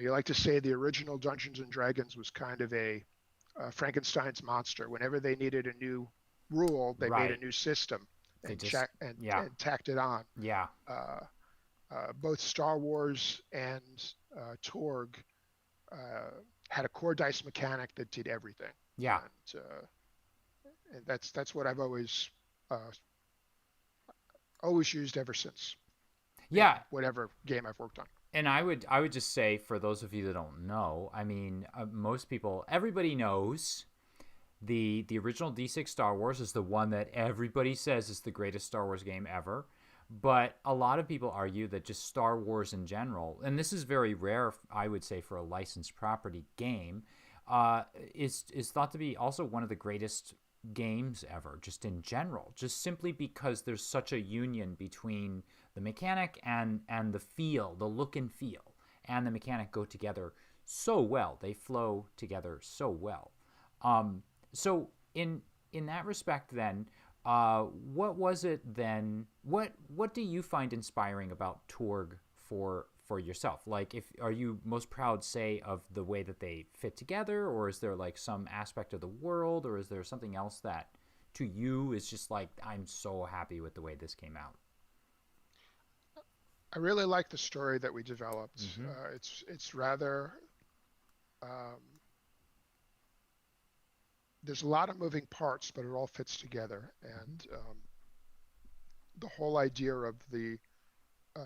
You like to say the original Dungeons and Dragons was kind of a Frankenstein's monster. Whenever they needed a new rule, they made a Right. new system They and just. Yeah. and tacked it on. Yeah. Uh, both Star Wars and Torg uh, had a core dice mechanic that did everything, Yeah. and that's what I've uh, always used ever since in Yeah. whatever game I've worked on. And I would just say, for those of you that don't know, I mean, most people, everybody knows the original D6 Star Wars is the one that everybody says is the greatest Star Wars game ever. But a lot of people argue that just Star Wars in general, and this is very rare, I would say, for a licensed property game, is thought to be also one of the greatest games ever, just in general, just simply because there's such a union between the mechanic and the feel, the look and feel, and the mechanic go together so well. They flow together so well. Um, so in that respect, then, what was it then? What do you find inspiring about Torg for yourself? Like, if are you most proud, say, of the way that they fit together, or is there like some aspect of the world, or is there something else that to you is just like, I'm so happy with the way this came out? I really like the story that we developed. Mm-hmm. It's rather um, there's a lot of moving parts, but it all fits together. Mm-hmm. And the whole idea of the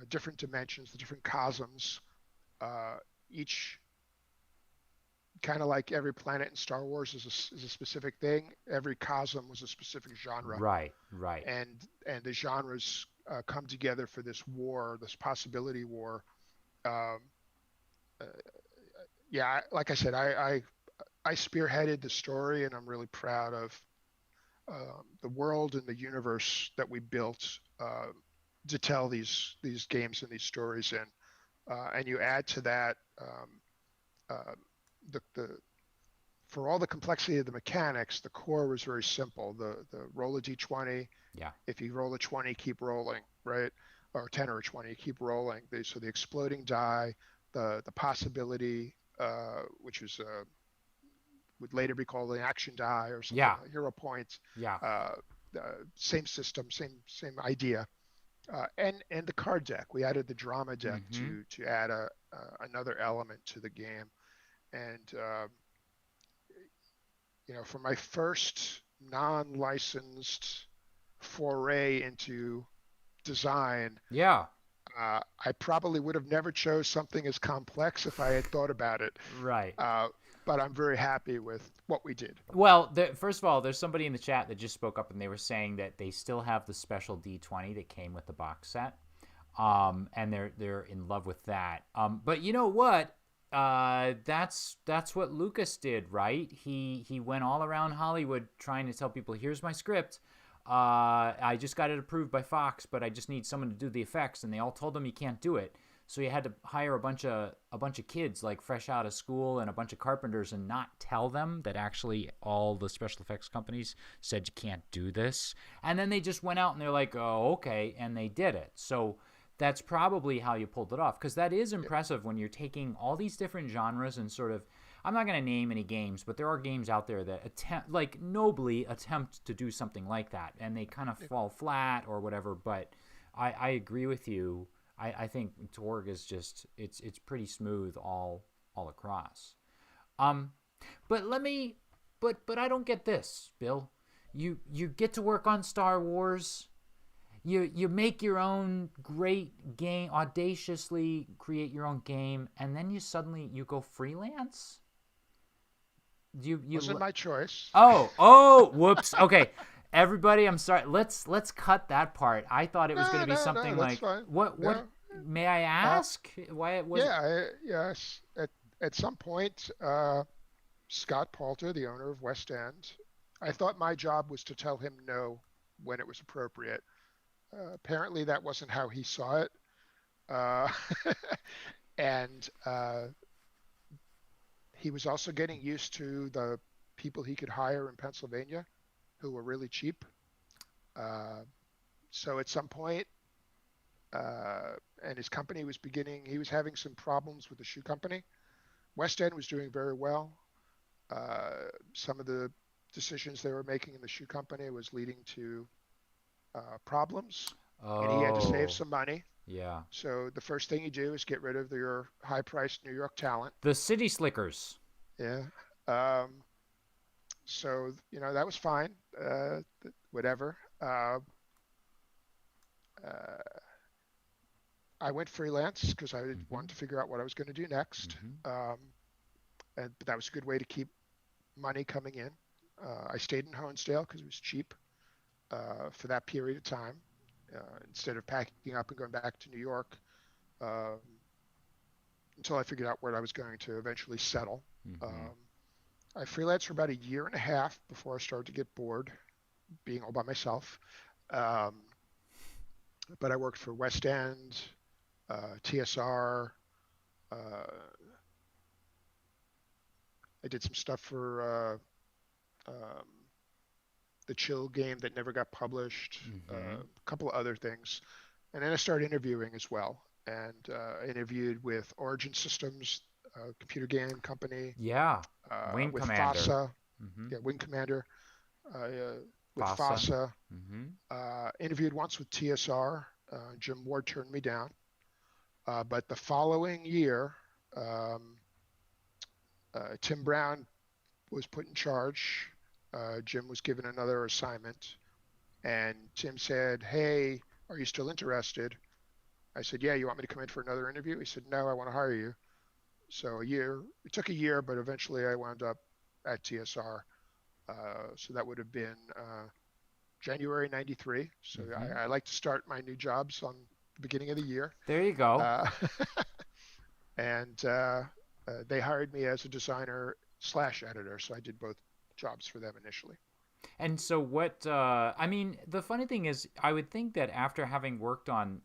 different dimensions, the different cosms, uh, each kind of like every planet in Star Wars is a specific thing. Every cosm was a specific genre, Right. Right. and the genres come together for this war, this possibility war. Um, uh, yeah, like I said, I spearheaded the story, and I'm really proud of the world and the universe that we built to tell these games and these stories in. And you add to that uh, the for all the complexity of the mechanics, the core was very simple. The roll a d20. Yeah. If you roll a 20, keep rolling, right? or 10 or 20. You keep rolling. So the exploding die, the possibility, which is would later be called an action die or something, Yeah. hero points. Yeah. Same system, same idea. And the card deck. We added the drama deck to add another element to the game. And for my first non-licensed foray into design, Yeah. I probably would have never chose something as complex if I had thought about it. Right. But I'm very happy with what we did. Well, first of all, there's somebody in the chat that just spoke up, and they were saying that they still have the special D20 that came with the box set, and they're in love with that. But you know what? That's what Lucas did, right? He went all around Hollywood trying to tell people, "Here's my script. I just got it approved by Fox, but I just need someone to do the effects," and they all told him he can't do it. So he had to hire a bunch of kids like fresh out of school and a bunch of carpenters and not tell them that actually all the special effects companies said you can't do this. And then they just went out and they're like, "Oh, okay," and they did it. So that's probably how you pulled it off, because that is impressive when you're taking all these different genres and sort of, I'm not going to name any games, but there are games out there that nobly attempt to do something like that, and they kind of fall flat or whatever. But I agree with you. I think Torg is just it's pretty smooth all across. But I don't get this, Bill. You get to work on Star Wars. You make your own great game, audaciously create your own game, and then you suddenly go freelance. Wasn't my choice. Oh, whoops. Okay. Everybody, I'm sorry. Let's cut that part. I thought it was going to be something like fine. what may I ask? Why it was yes. At some point, Scott Palter, the owner of West End, I thought my job was to tell him no when it was appropriate. Apparently, that wasn't how he saw it, and he was also getting used to the people he could hire in Pennsylvania, who were really cheap. So at some point, and his company was he was having some problems with the shoe company. West End was doing very well. Some of the decisions they were making in the shoe company was leading to problems, and he had to save some money. Yeah. So the first thing you do is get rid of your high-priced New York talent. The City Slickers. Yeah. So, that was fine. Whatever. I went freelance because I wanted to figure out what I was going to do next. But that was a good way to keep money coming in. I stayed in Honesdale because it was cheap for that period of time. Instead of packing up and going back to New York until I figured out where I was going to eventually settle. I freelanced for about a year and a half before I started to get bored being all by myself. But I worked for West End, TSR. I did some stuff for the Chill game that never got published, a couple of other things. And then I started interviewing as well, and interviewed with Origin Systems, computer game company. Yeah, Wing with Commander. FASA. Yeah, Wing Commander. With FASA. Interviewed once with TSR. Jim Ward turned me down. But the following year, Tim Brown was put in charge. Jim was given another assignment. And Tim said, "Hey, are you still interested?" I said, "Yeah, you want me to come in for another interview?" He said, "No, I want to hire you." So it took a year, but eventually I wound up at TSR. So that would have been January 93. So I like to start my new jobs on the beginning of the year. There you go. And they hired me as a designer / editor. So I did both jobs for them initially. And so the funny thing is, I would think that after having worked on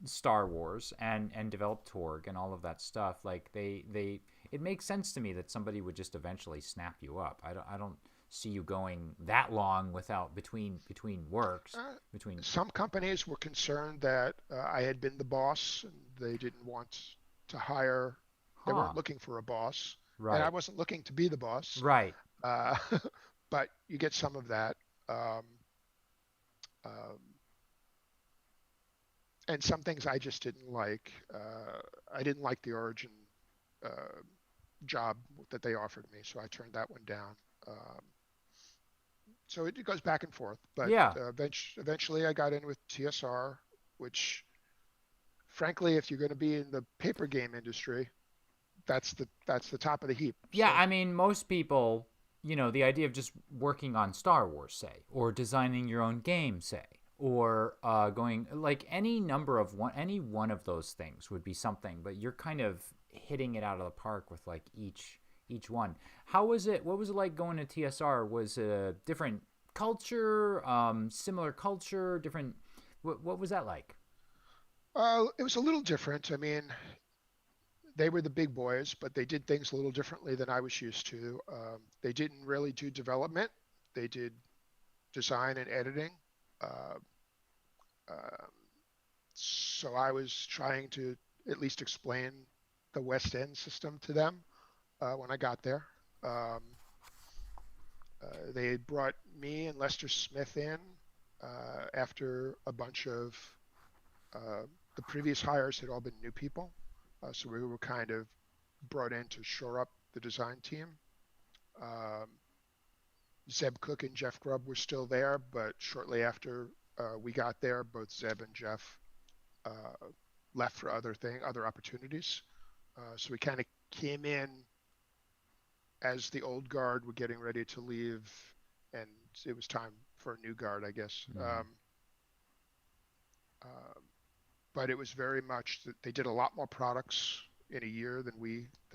Star Wars and developed Torg and all of that stuff, like it makes sense to me that somebody would just eventually snap you up. I don't see you going that long without between works between. Some companies were concerned that I had been the boss and they didn't want to hire. They weren't looking for a boss, and I Right. wasn't looking to be the boss. Right. Uh, but you get some of that. Um, and some things I just didn't like. I didn't like the Origin uh, job that they offered me, so I turned that one down. So it goes back and forth, but Yeah. eventually I got in with TSR, which, frankly, if you're going to be in the paper game industry, that's the top of the heap. Yeah, So I mean, most people, the idea of just working on Star Wars, say, or designing your own game, say, or going like any one of those things would be something, but you're kind of hitting it out of the park with like each one. How was it? What was it like going to TSR? Was it a different culture, similar culture, different? What was that like? it was a little different. I mean, they were the big boys, but they did things a little differently than I was used to. They didn't really do development. They did design and editing. Uh, um, so I was trying to at least explain the West End system to them when I got there. Um, they had brought me and Lester Smith in after a bunch of the previous hires had all been new people. So we were kind of brought in to shore up the design team. Um, Zeb Cook and Jeff Grubb were still there, but shortly after we got there, both Zeb and Jeff left for other opportunities. So we kind of came in as the old guard were getting ready to leave, and it was time for a new guard, I guess. Mm-hmm. But it was very much that they did a lot more products in a year than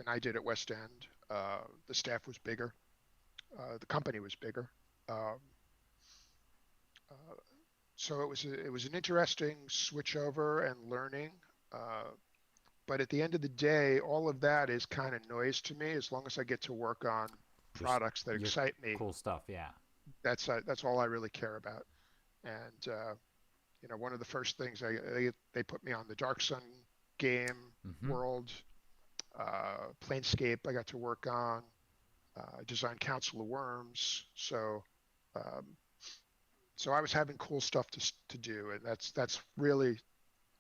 I did at West End. The staff was bigger. The company was bigger. Um, uh, so it was an interesting switch over and learning. But at the end of the day, all of that is kind of noise to me. As long as I get to work on products that Your excite me, cool stuff, yeah. that's all I really care about. And one of the first things they put me on the Dark Sun game Mm-hmm. world, Planescape. I got to work on. Designed Council of Worms. Um, so I was having cool stuff to do, and that's really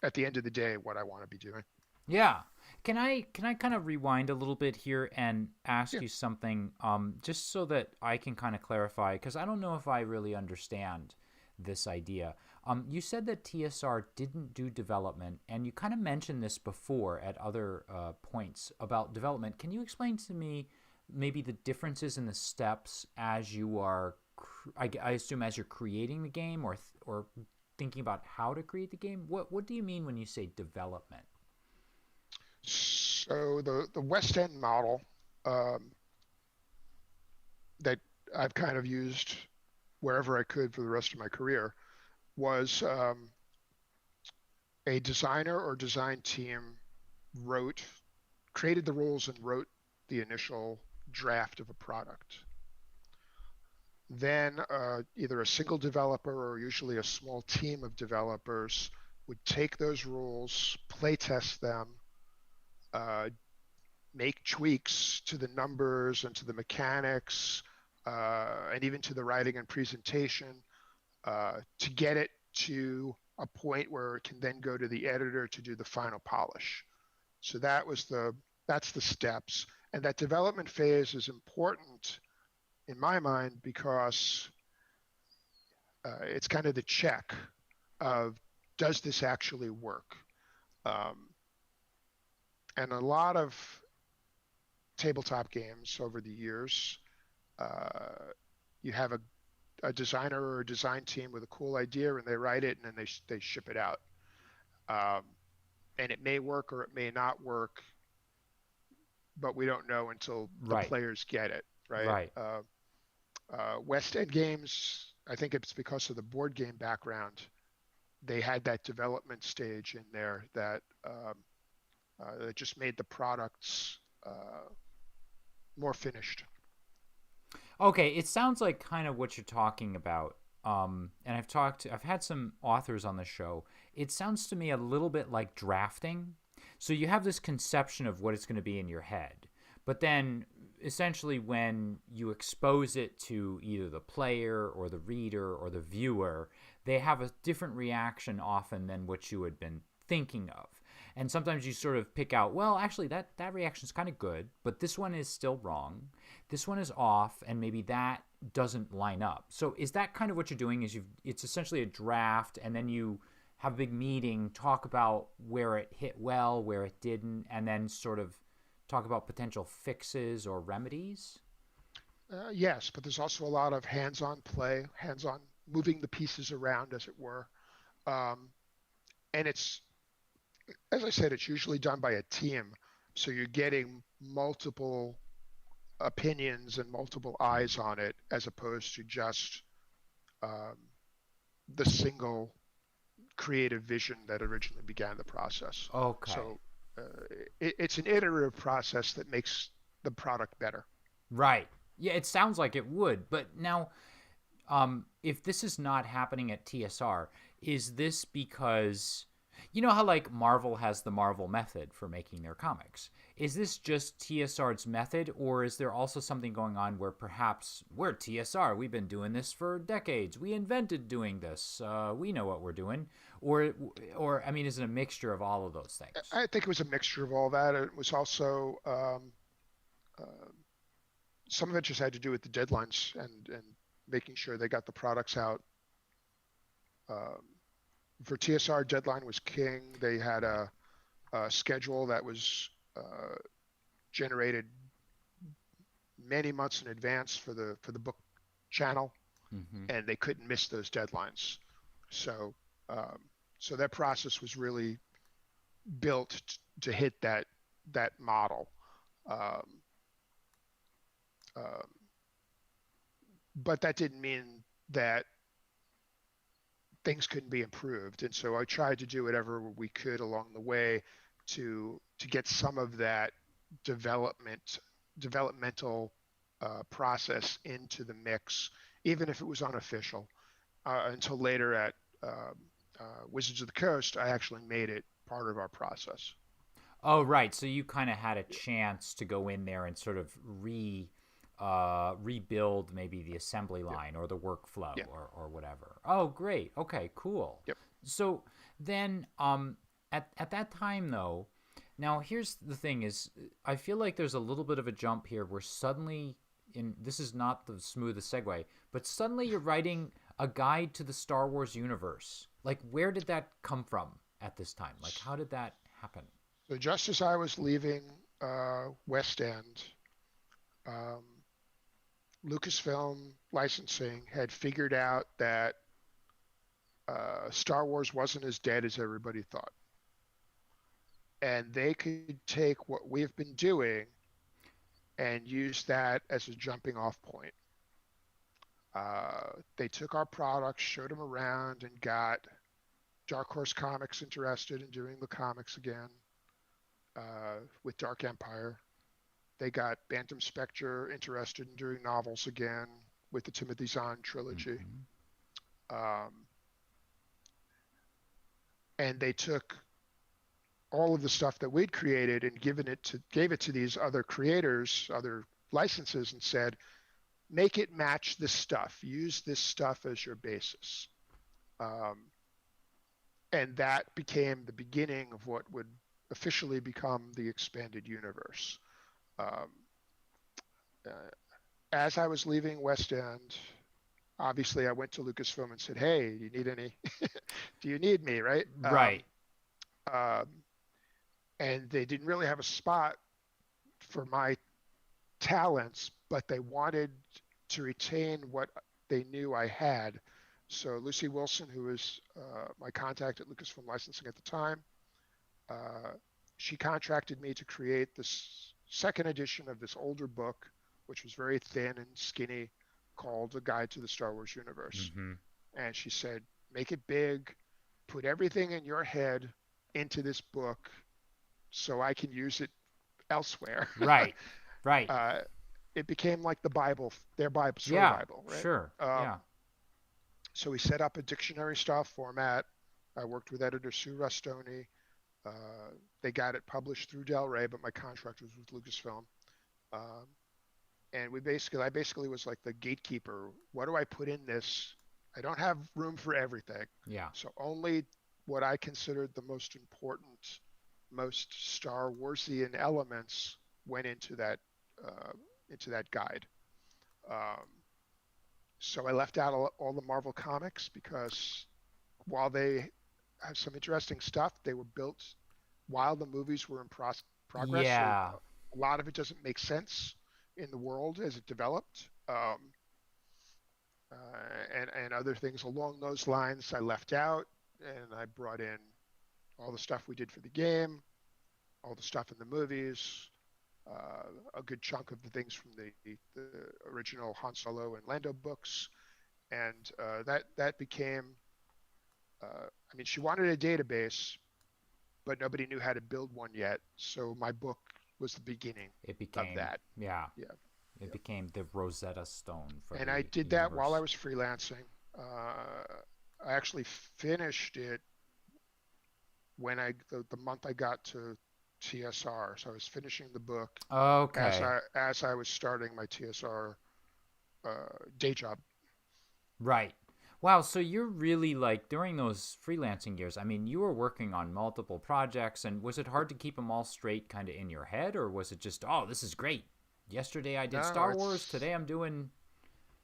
at the end of the day what I want to be doing. Yeah. Can I kind of rewind a little bit here and ask Yeah. you something, just so that I can kind of clarify, because I don't know if I really understand this idea. You said that TSR didn't do development, and you kind of mentioned this before at other points about development. Can you explain to me maybe the differences in the steps as you are, I assume, as you're creating the game or thinking about how to create the game? What do you mean when you say development? So the West End model that I've kind of used wherever I could for the rest of my career was a designer or design team created the rules and wrote the initial draft of a product. Then either a single developer or usually a small team of developers would take those rules, play test them, make tweaks to the numbers and to the mechanics, and even to the writing and presentation to get it to a point where it can then go to the editor to do the final polish. So that's the steps. And that development phase is important in my mind because it's kind of the check of, does this actually work? And a lot of tabletop games over the years, you have a designer or a design team with a cool idea and they write it and then they ship it out. And it may work or it may not work, but we don't know until the Right. players get it, right? Right. West End games, I think it's because of the board game background, they had that development stage in there that just made the products more finished. Okay, it sounds like kind of what you're talking about. And I've had some authors on the show. It sounds to me a little bit like drafting. So you have this conception of what it's going to be in your head, but then essentially when you expose it to either the player or the reader or the viewer, they have a different reaction often than what you had been thinking of. And sometimes you sort of pick out, well, actually that reaction is kind of good, but this one is still wrong. This one is off, and maybe that doesn't line up. So is that kind of what you're doing? It's essentially a draft, and then you have a big meeting, talk about where it hit well, where it didn't, and then sort of talk about potential fixes or remedies? Yes, but there's also a lot of hands-on play, hands-on moving the pieces around, as it were. Um, and it's, as I said, it's usually done by a team. So you're getting multiple opinions and multiple eyes on it, as opposed to just um, the single creative vision that originally began the process. Okay. So uh, it's an iterative process that makes the product better. Right. Yeah, it sounds like it would. But now, if this is not happening at TSR, is this because you know how like Marvel has the Marvel method for making their comics? Is this just TSR's method, or is there also something going on where perhaps we're TSR, we've been doing this for decades, we invented doing this, we know what we're doing, or I mean, is it a mixture of all of those things? I think it was a mixture of all that. It was also uh, some of it just had to do with the deadlines and making sure they got the products out. Um, for TSR, deadline was king. They had a schedule that was generated many months in advance for the book channel, Mm-hmm. and they couldn't miss those deadlines. So um, so that process was really built to hit that model. Um, um, but that didn't mean that things couldn't be improved. And so I tried to do whatever we could along the way to get some of that developmental process into the mix, even if it was unofficial. Until later at Wizards of the Coast, I actually made it part of our process. Oh, right. So you kind of had a chance to go in there and sort of rebuild maybe the assembly Yep. line or the workflow Yeah. or whatever. Oh, great. Okay, cool. Yep. So then at that time though, now here's the thing is I feel like there's a little bit of a jump here where suddenly in this is not the smoothest segue, but suddenly you're writing a guide to the Star Wars universe. Like where did that come from at this time? Like how did that happen? So just as I was leaving West End, um, Lucasfilm Licensing had figured out that Star Wars wasn't as dead as everybody thought, and they could take what we've been doing and use that as a jumping off point. They took our products, showed them around, and got Dark Horse Comics interested in doing the comics again with Dark Empire. They got Bantam Spectre interested in doing novels again with the Timothy Zahn trilogy. Mm-hmm. Um, and they took all of the stuff that we'd created and gave it to these other creators, other licenses, and said, make it match this stuff. Use this stuff as your basis. Um, and that became the beginning of what would officially become the expanded universe. Um, uh, as I was leaving West End, obviously I went to Lucasfilm and said, "Hey, do you need any? Do you need me?" Right? Right. Um, and they didn't really have a spot for my talents, but they wanted to retain what they knew I had. So Lucy Wilson, who was my contact at Lucasfilm Licensing at the time, uh, she contracted me to create this second edition of this older book, which was very thin and skinny, called A Guide to the Star Wars Universe. Mm-hmm. And she said, make it big, put everything in your head into this book so I can use it elsewhere. Right. Right. uh, it became like the Bible, their Bible, story Yeah, Bible, right? sure. Yeah. So we set up a dictionary style format. I worked with editor Sue Rustoni. They got it published through Del Rey, but my contract was with Lucasfilm. Um, and I basically was like the gatekeeper. What do I put in this? I don't have room for everything. Yeah. So only what I considered the most important, most Star Warsian elements went into that guide. Um, so I left out all the Marvel comics because while they have some interesting stuff, they were built while the movies were in progress. So Yeah. a lot of it doesn't make sense in the world as it developed. And other things along those lines I left out, and I brought in all the stuff we did for the game, all the stuff in the movies, a good chunk of the things from the original Han Solo and Lando books, and that became. I mean, she wanted a database, but nobody knew how to build one yet. So my book was the beginning of that. Yeah. Yeah. It became the Rosetta Stone for and the I did universe. that while I was freelancing. I actually finished it when the month I got to TSR. So I was finishing the book as I was starting my TSR day job. Right. Wow, so you're really like during those freelancing years, I mean, you were working on multiple projects, and was it hard to keep them all straight kind of in your head, or was it just, oh, this is great? Yesterday I did Star Wars, today I'm doing...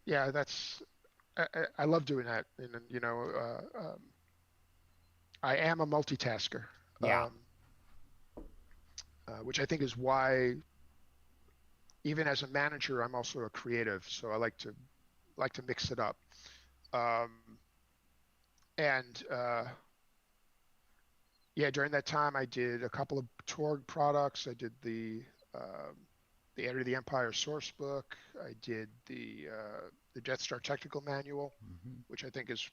Yeah, I love doing that. And, I am a multitasker. Yeah. Which I think is why, even as a manager, I'm also a creative. So I like to mix it up. During that time, I did a couple of Torg products. I did the Enter the Empire source book. I did the Death Star technical manual, which I think is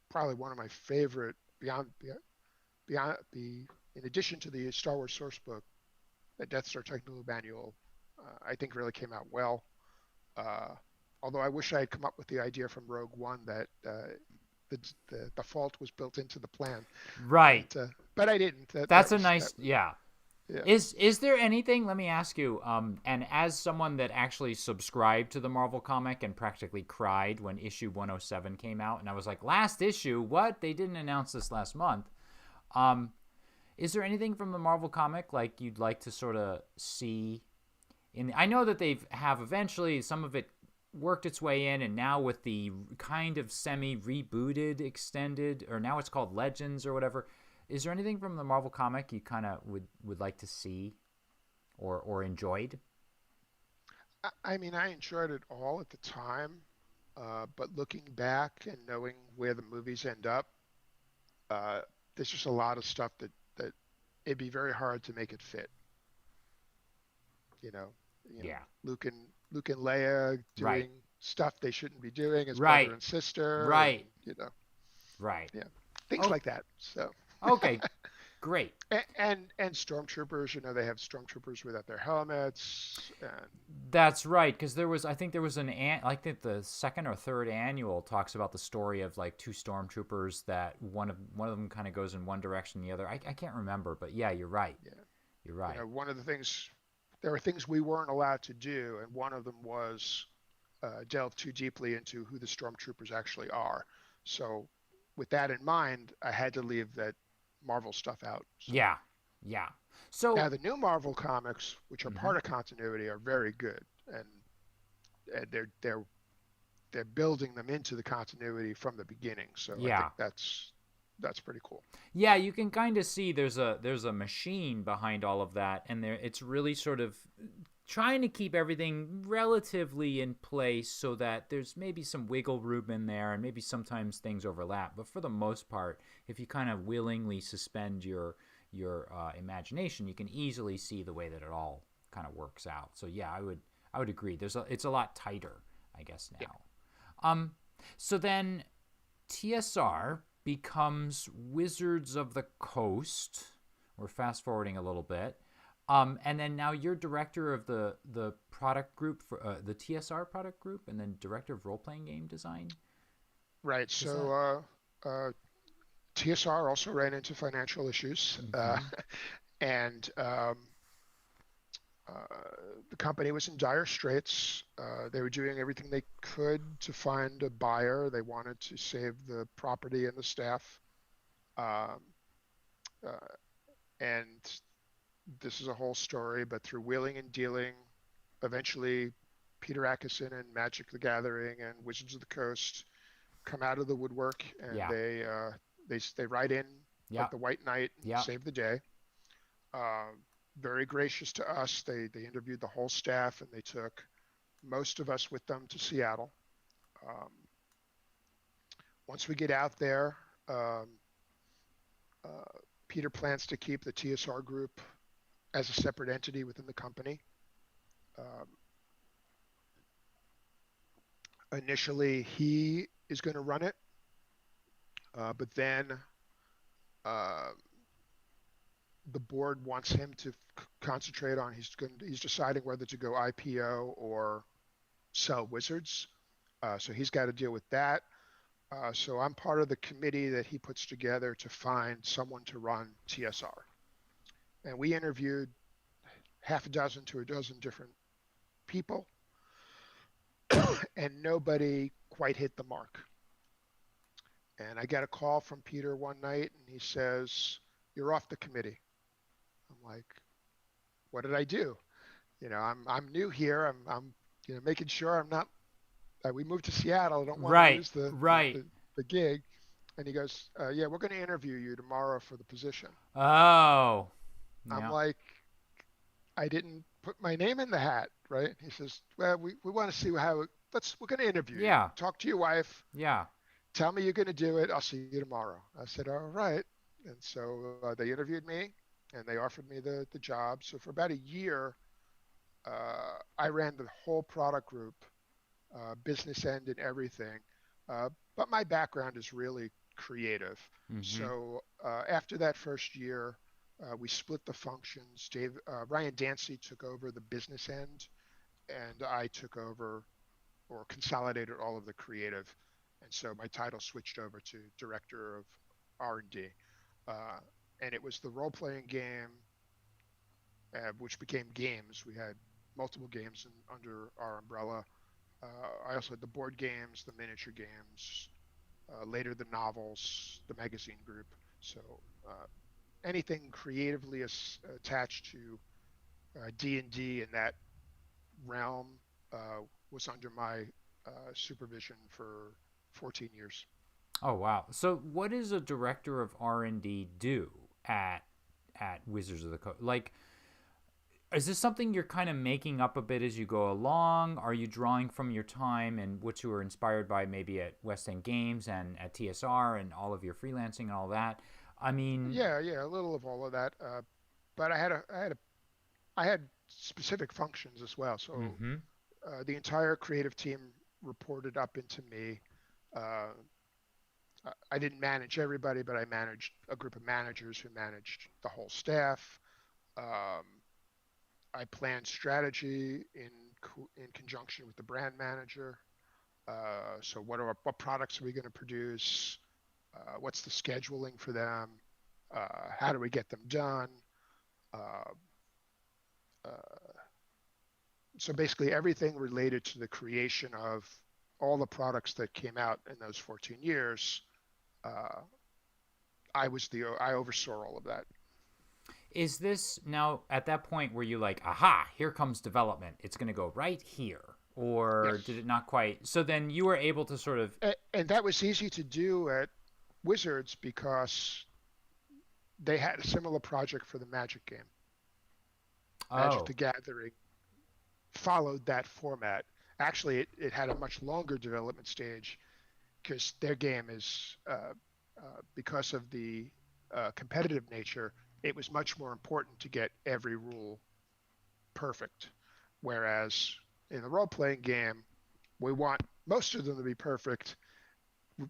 probably one of my favorite. In addition to the Star Wars source book, the Death Star technical manual, I think really came out well. Although I wish I had come up with the idea from Rogue One that the default was built into the plan. Right. But I didn't. Yeah. Is there anything, let me ask you, and as someone that actually subscribed to the Marvel comic and practically cried when issue 107 came out, and I was like, last issue? What? They didn't announce this last month. Is there anything from the Marvel comic like you'd like to sort of see? I know that they have eventually, some of it worked its way in, and now with the kind of semi-rebooted extended, or now it's called Legends or whatever, is there anything from the Marvel comic you kind of would like to see or enjoyed? I mean, I enjoyed it all at the time, but looking back and knowing where the movies end up, there's just a lot of stuff that it'd be very hard to make it fit. Yeah. Luke and Leia doing stuff they shouldn't be doing as right. brother and sister. Right. And, Right. Yeah. Things like that. So. Okay. Great. And stormtroopers, they have stormtroopers without their helmets. And... That's right, because I think there was the second or third annual talks about the story of like two stormtroopers that one of them kind of goes in one direction, the other. I can't remember, but yeah, you're right. Yeah. You're right. One of the things, there were things we weren't allowed to do, and one of them was delve too deeply into who the stormtroopers actually are. So with that in mind, I had to leave that Marvel stuff out. So. Yeah. So now the new Marvel comics, which are part of continuity, are very good, and they're building them into the continuity from the beginning. So I think that's pretty cool. Yeah, you can kind of see there's a machine behind all of that, and it's really sort of trying to keep everything relatively in place so that there's maybe some wiggle room in there, and maybe sometimes things overlap. But for the most part, if you kind of willingly suspend your imagination, you can easily see the way that it all kind of works out. So yeah, I would agree. It's a lot tighter, I guess, now. Yeah. So then TSR becomes Wizards of the Coast. We're fast forwarding a little bit. And then now you're director of the product group for the TSR product group, and then director of role playing game design. Right. Is that? TSR also ran into financial issues, Mm-hmm. and uh, the company was in dire straits. They were doing everything they could to find a buyer. They wanted to save the property and the staff. Um, uh, and this is a whole story, but through wheeling and dealing, eventually Peter Atkinson and Magic the Gathering and Wizards of the Coast come out of the woodwork, and Yeah. they ride in Yeah. like the White Knight and Yeah. save the day. Uh, Very gracious to us. They interviewed the whole staff, and they took most of us with them to Seattle. Um, Once we get out there, um, uh, Peter plans to keep the TSR group as a separate entity within the company. Um, Initially, he is going to run it, but then uh, the board wants him to concentrate on he's deciding whether to go IPO or sell Wizards. So he's got to deal with that. So I'm part of the committee that he puts together to find someone to run TSR. And we interviewed half a dozen to a dozen different people, and nobody quite hit the mark. And I got a call from Peter one night, and he says, "You're off the committee." I'm like, "What did I do?" I'm new here. I'm making sure I'm not. We moved to Seattle. I don't want to Right. lose the Right. the, the gig. And he goes, "Yeah, we're going to interview you tomorrow for the position." Oh. I'm Yeah. like, "I didn't put my name in the hat, right?" He says, "Well, we want to see we're going to interview you. Yeah. Talk to your wife. Yeah. Tell me you're going to do it. I'll see you tomorrow." I said, "All right." And so they interviewed me, and they offered me the job. So for about a year, I ran the whole product group, business end and everything. But my background is really creative. Mm-hmm. So after that first year, we split the functions. Ryan Dancy took over the business end, and I took over or consolidated all of the creative. And so my title switched over to director of R&D. Uh, and it was the role-playing game, which became games. We had multiple games under our umbrella. I also had the board games, the miniature games, later the novels, the magazine group. So uh, anything creatively attached to D&D in that realm was under my supervision for 14 years. Oh wow. So what does a director of R&D do at Wizards of the Coast? Like, is this something you're kind of making up a bit as you go along? Are you drawing from your time and what you were inspired by maybe at West End Games and at TSR and all of your freelancing and all that? I mean, Yeah, a little of all of that. But I had specific functions as well. So mm-hmm. the entire creative team reported up into me. Uh, I didn't manage everybody, but I managed a group of managers who managed the whole staff. Um, I planned strategy in conjunction with the brand manager. So what products are we going to produce? What's the scheduling for them? How do we get them done? Uh, uh, so basically everything related to the creation of all the products that came out in those 14 years, uh, I oversaw all of that. Is this now at that point where you like, aha, here comes development. It's going to go right here. Or did Yes, it not quite? So then you were able to sort of, and that was easy to do at Wizards because they had a similar project for the Magic game. Magic oh, the Gathering followed that format. Actually, it had a much longer development stage because their game is, because of the competitive nature, it was much more important to get every rule perfect. Whereas in the role playing game, we want most of them to be perfect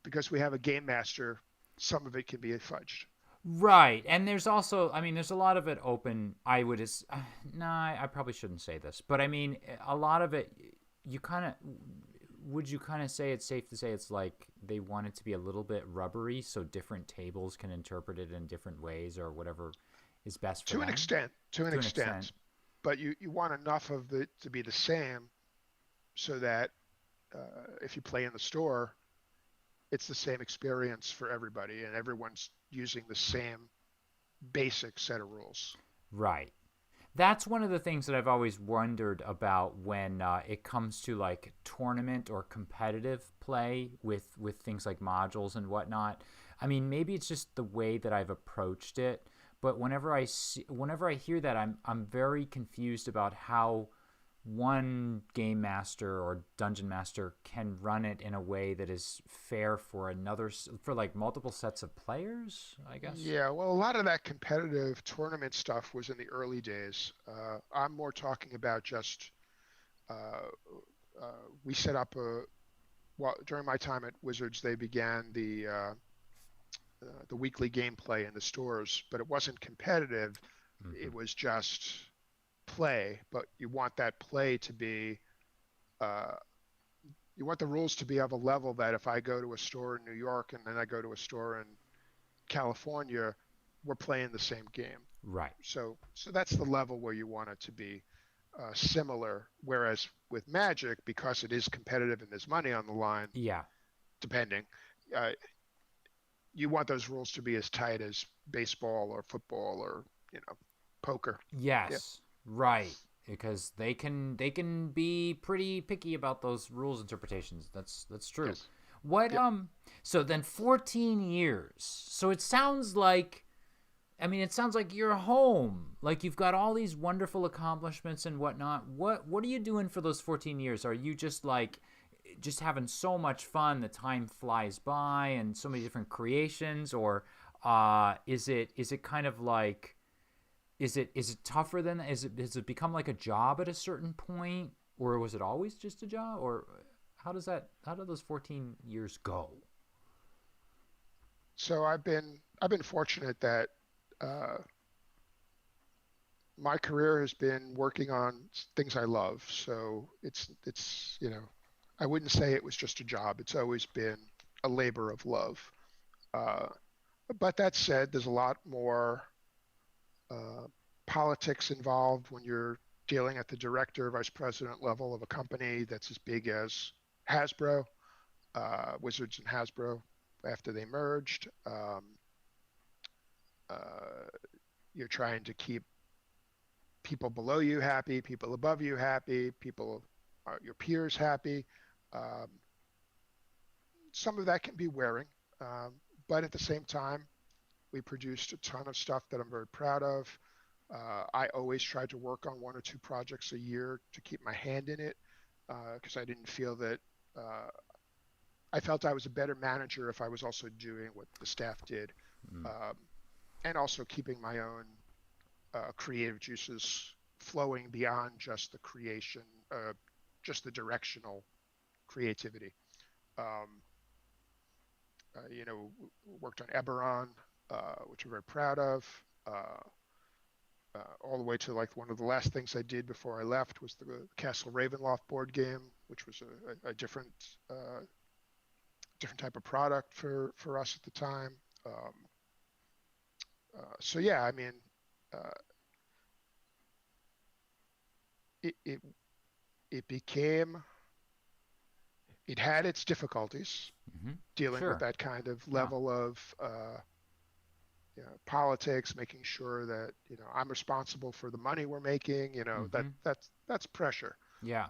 because we have a game master. Some of it can be fudged. Right. And there's also, I mean, there's a lot of it open. I probably shouldn't say this, but I mean, a lot of it, would you kind of say it's safe to say it's like they want it to be a little bit rubbery so different tables can interpret it in different ways or whatever is best for To them? an extent, to an extent. But you want enough of it to be the same so that if you play in the store, it's the same experience for everybody and everyone's using the same basic set of rules. Right. That's one of the things that I've always wondered about when it comes to like tournament or competitive play with things like modules and whatnot. I mean, maybe it's just the way that I've approached it, but whenever I hear that, I'm very confused about how one game master or dungeon master can run it in a way that is fair for for like multiple sets of players, I guess. Yeah, well, a lot of that competitive tournament stuff was in the early days. I'm more talking about just we set up during my time at Wizards, they began the weekly gameplay in the stores, but it wasn't competitive. Mm-hmm. It was just play, but you want that play to be you want the rules to be of a level that if I go to a store in New York and then I go to a store in California, we're playing the same game. Right. So that's the level where you want it to be similar. Whereas with Magic, because it is competitive and there's money on the line, depending, you want those rules to be as tight as baseball or football or poker. Yes. Yeah. Right. Because they can be pretty picky about those rules interpretations. That's true. Yes. What so then 14 years. So it sounds like you're home. Like you've got all these wonderful accomplishments and whatnot. What are you doing for those 14 years? Are you just having so much fun, the time flies by and so many different creations, or is it kind of like Is it tougher than that? Has it become like a job at a certain point, or was it always just a job, or how do those 14 years go? So I've been fortunate that my career has been working on things I love. So it's I wouldn't say it was just a job. It's always been a labor of love. But that said, there's a lot more politics involved when you're dealing at the director, vice president level of a company that's as big as Hasbro, Wizards and Hasbro after they merged. You're trying to keep people below you happy, people above you happy, your peers happy. Some of that can be wearing, but at the same time, we produced a ton of stuff that I'm very proud of. I always tried to work on 1 or 2 projects a year to keep my hand in it because I didn't feel that I felt I was a better manager if I was also doing what the staff did, and also keeping my own creative juices flowing beyond just the creation, just the directional creativity. Worked on Eberron, which I'm very proud of. All the way to like one of the last things I did before I left was the Castle Ravenloft board game, which was a different type of product for us at the time. So yeah, I mean, it had its difficulties dealing with that kind of level of politics, making sure that I'm responsible for the money we're making. That's pressure. Yeah.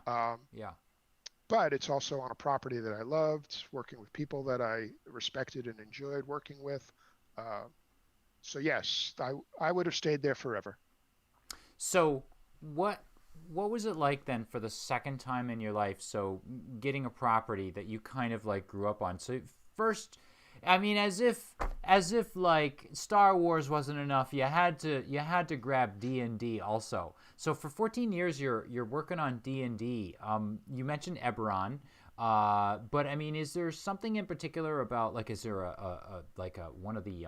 But it's also on a property that I loved, working with people that I respected and enjoyed working with. So yes, I would have stayed there forever. So what was it like then for the second time in your life? So getting a property that you kind of like grew up on. So first, I mean, as if like Star Wars wasn't enough, you had to grab D&D also. So for 14 years, you're working on D&D. You mentioned Eberron. But I mean, is there something in particular about, like, is there a one of the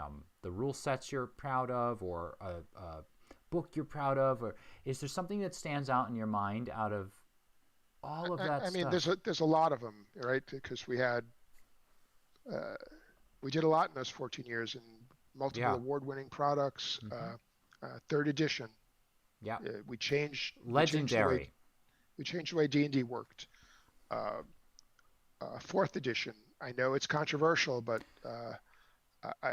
rule sets you're proud of, or a book you're proud of, or is there something that stands out in your mind out of all of that I mean, stuff? there's a lot of them, right? Because uh, we did a lot in those 14 years and multiple Yeah. award-winning products. Hmm. Third edition, Yeah. we changed the way Legendary. D&D worked. Uh, Fourth edition, I know it's controversial, but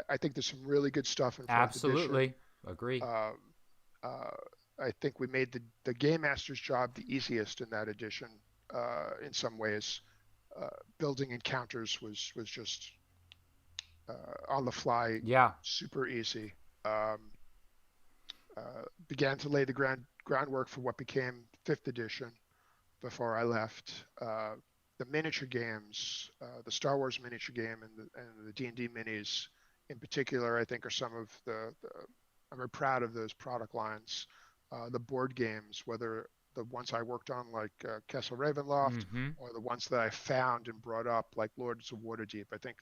I think there's some really good stuff in fourth edition. Absolutely. Agree. Um, uh, I think we made the game master's job the easiest in that edition. In some ways, building encounters was just on the fly, Yeah. super easy. Um, Began to lay the groundwork for what became fifth edition before I left. The miniature games, the Star Wars miniature game, and the D&D minis in particular, I think are some of I'm very proud of those product lines. The board games, whether the ones I worked on like Castle Ravenloft, Mm-hmm. or the ones that I found and brought up like Lords of Waterdeep. I think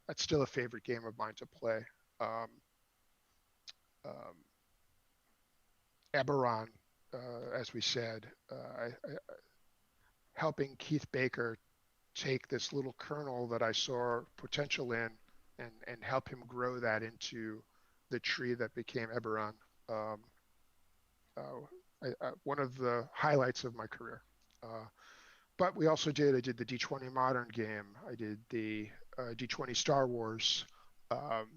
that's still a favorite game of mine to play. Um, um, Eberron, as we said, helping Keith Baker take this little kernel that I saw potential in and help him grow that into the tree that became Eberron. Um, One of the highlights of my career. Uh, but I did the D20 modern game. I did the D20 Star Wars. Um,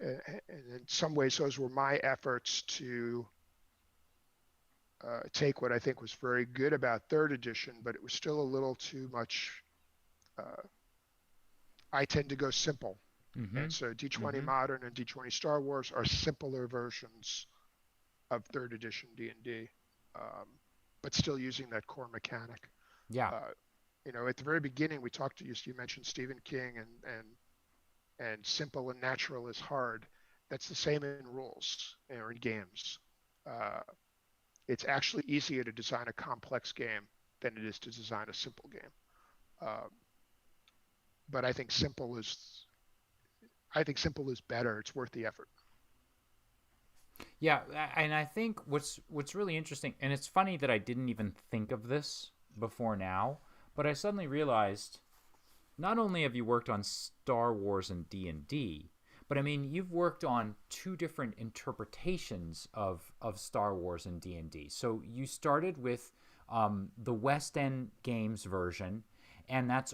and in some ways, those were my efforts to take what I think was very good about third edition, but it was still a little too much. Uh, I tend to go simple. Mm-hmm. And so D20 Mm-hmm. Modern and D20 Star Wars are simpler versions of third edition D&D, um, but still using that core mechanic. Yeah. Uh, at the very beginning, we talked to you. You mentioned Stephen King and simple and natural is hard. That's the same in rules or in games. Uh, it's actually easier to design a complex game than it is to design a simple game. Um, but I think simple is better. It's worth the effort. Yeah, and I think what's really interesting, and it's funny that I didn't even think of this before now, but I suddenly realized not only have you worked on Star Wars and D&D, but I mean you've worked on two different interpretations of Star Wars and D&D. So you started with the West End Games version, and that's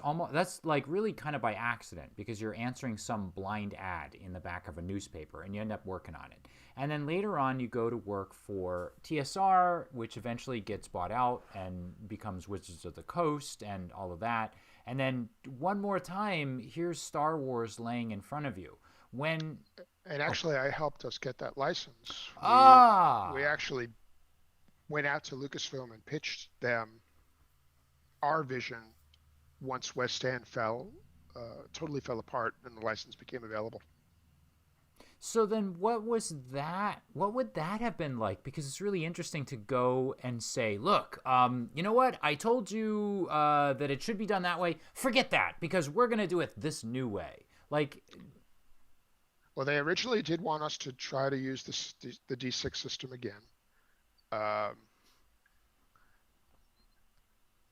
like really kind of by accident because you're answering some blind ad in the back of a newspaper and you end up working on it. And then later on you go to work for TSR, which eventually gets bought out and becomes Wizards of the Coast and all of that. And then one more time, here's Star Wars laying in front of you. When And oh, actually, I helped us get that license. We ah actually went out to Lucasfilm and pitched them our vision once West End totally fell apart, and the license became available. So then what was that? What would that have been like? Because it's really interesting to go and say, look, you know what? I told you that it should be done that way. Forget that because we're going to do it this new way. Like, Well, they originally did want us to try to use the D6 system again. Um,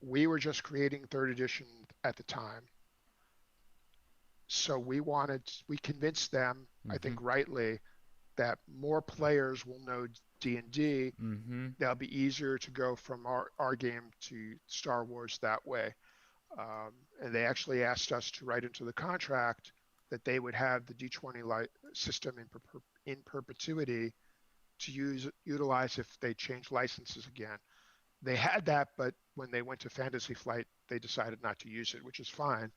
we were just creating third edition at the time. So we convinced them, I mm-hmm, think rightly, that more players will know D&D. mm-hmm, They'll be easier to go from our game to Star Wars that way. And they actually asked us to write into the contract that they would have the D20 system in perpetuity to utilize if they change licenses again. They had that, but when they went to Fantasy Flight, they decided not to use it, which is fine.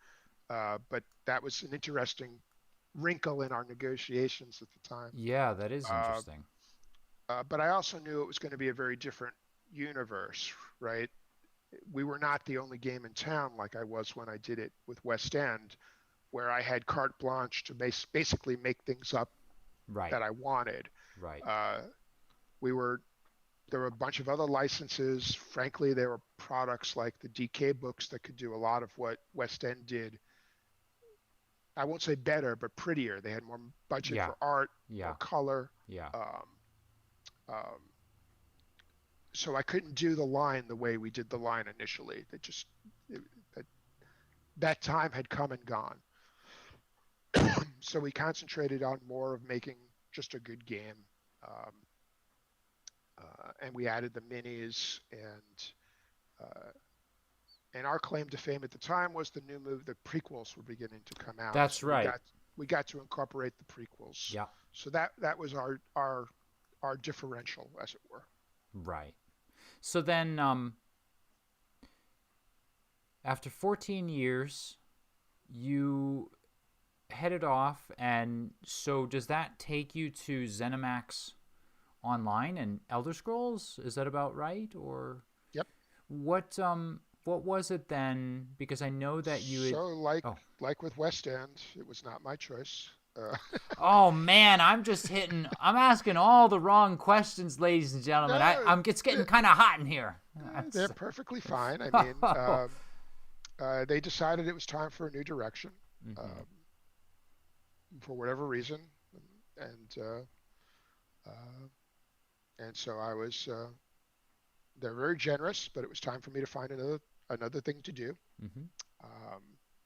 But that was an interesting wrinkle in our negotiations at the time. yeah, that is Uh, interesting. but I also knew it was going to be a very different universe, right? We were not the only game in town like I was when I did it with West End, where I had carte blanche to basically make things up Right, that I wanted. right. Uh, we were There were a bunch of other licenses. Frankly, there were products like the DK books that could do a lot of what West End did. I won't say better, but prettier. They had more budget Yeah. for art, Yeah. more color. Yeah. Um, so I couldn't do the line the way we did the line initially. That time had come and gone. So we concentrated on more of making just a good game. Um, and we added the minis, and our claim to fame at the time was the the prequels were beginning to come out. That's So right. we got to incorporate the prequels. Yeah. So that was our differential, as it were. Right. So then, after 14 years, you headed off, and so does that take you to ZeniMax Online and Elder Scrolls? Is that about right? Or Yep. What was it then? Because I know that you had... So like with West End, it was not my choice. Oh man, I'm asking all the wrong questions, ladies and gentlemen. No, It's getting kind of hot in here. they're perfectly fine. I mean, they decided it was time for a new direction, for whatever reason, and so I was. They're very generous, but it was time for me to find another thing to do.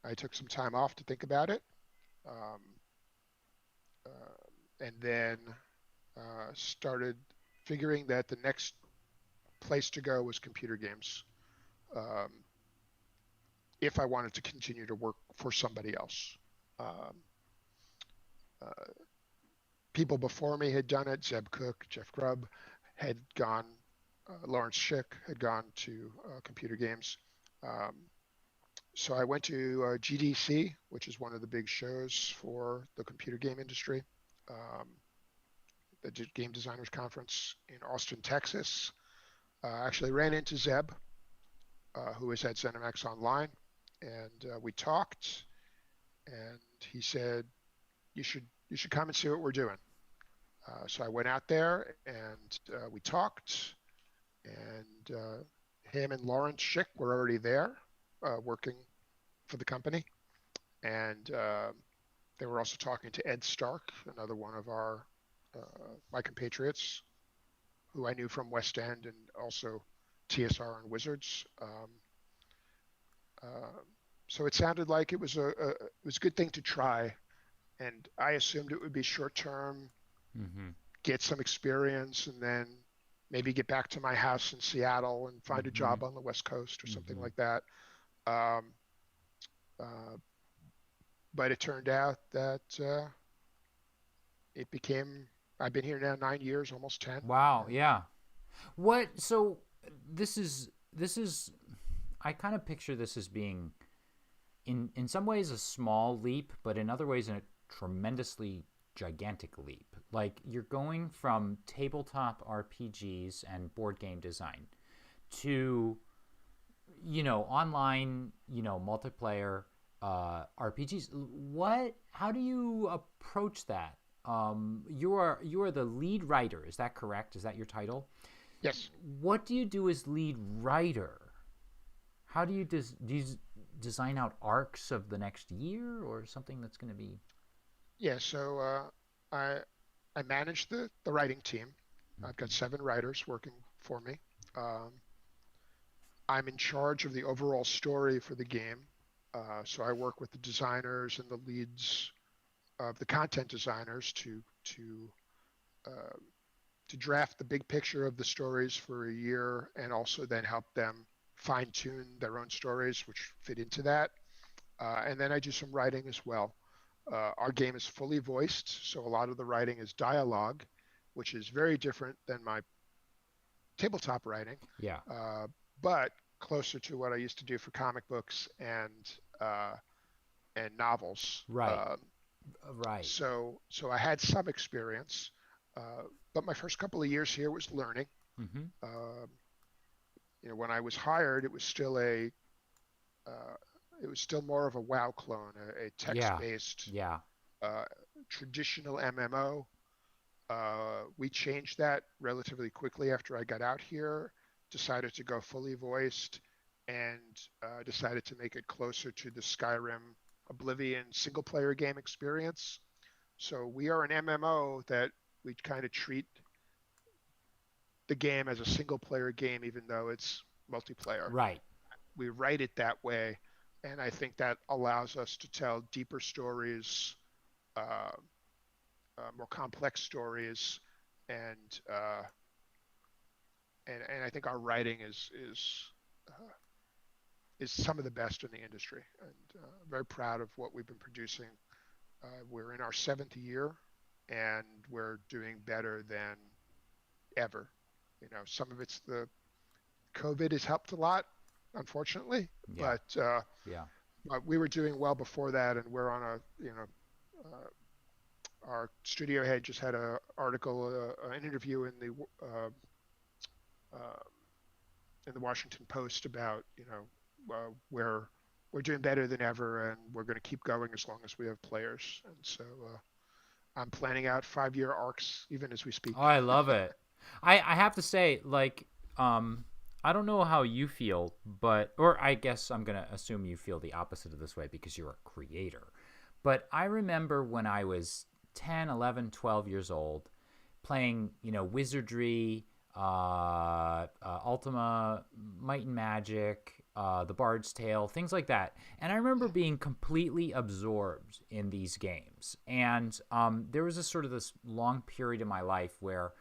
I took some time off to think about it, and then started figuring that the next place to go was computer games, if I wanted to continue to work for somebody else. People before me had done it. Zeb Cook, Jeff Grubb had gone. Lawrence Schick had gone to computer games. So I went to GDC, which is one of the big shows for the computer game industry, the Game Designers Conference in Austin, Texas. Actually ran into Zeb, who was at ZeniMax Online, and we talked, and he said, you should come and see what we're doing. So I went out there, and we talked, and him and Lawrence Schick were already there, working for the company, and they were also talking to Ed Stark, another one of my compatriots, who I knew from West End and also TSR and Wizards. So it sounded like it was a good thing to try, and I assumed it would be short term, get some experience, and then maybe get back to my house in Seattle and find a job on the West Coast or something like that. But it turned out that it became. I've been here now 9 years, almost 10. Wow, yeah. So this is. I kind of picture this as being, in some ways, a small leap, but in other ways, a tremendously gigantic leap. Like, you're going from tabletop RPGs and board game design to, online, multiplayer RPGs. How do you approach that? You are the lead writer. Is that correct? Is that your title? Yes. What do you do as lead writer? How do you design out arcs of the next year or something that's going to be? Yeah. So I manage the writing team. I've got 7 writers working for me. I'm in charge of the overall story for the game. So I work with the designers and the leads of the content designers to draft the big picture of the stories for a year, and also then help them fine-tune their own stories which fit into that. And then I do some writing as well. Our game is fully voiced, so a lot of the writing is dialogue, which is very different than my tabletop writing. Yeah. But closer to what I used to do for comic books and novels. Right. Right. So I had some experience, but my first couple of years here was learning. When I was hired, it was still more of a WoW clone, a text-based, traditional MMO. We changed that relatively quickly after I got out here, decided to go fully voiced, and decided to make it closer to the Skyrim Oblivion single player game experience. So we are an MMO that we kind of treat the game as a single player game, even though it's multiplayer. Right. We write it that way, and I think that allows us to tell deeper stories, uh, more complex stories, and uh, and I think our writing is some of the best in the industry, and very proud of what we've been producing. We're in our seventh year, and we're doing better than ever. Some of it's the COVID has helped a lot, unfortunately, Yeah. but Yeah. we were doing well before that, and we're on our studio head just had an interview uh, in the Washington Post about we're doing better than ever, and we're going to keep going as long as we have players. And so I'm planning out 5-year arcs even as we Oh, speak. I love it. I have to say, like, I don't know how you feel, but, or I guess I'm going to assume you feel the opposite of this way because you're a creator. But I remember when I was 10, 11, 12 years old playing, Wizardry, Ultima, Might and Magic, The Bard's Tale, things like that. And I remember being completely absorbed in these games. And there was this long period in my life where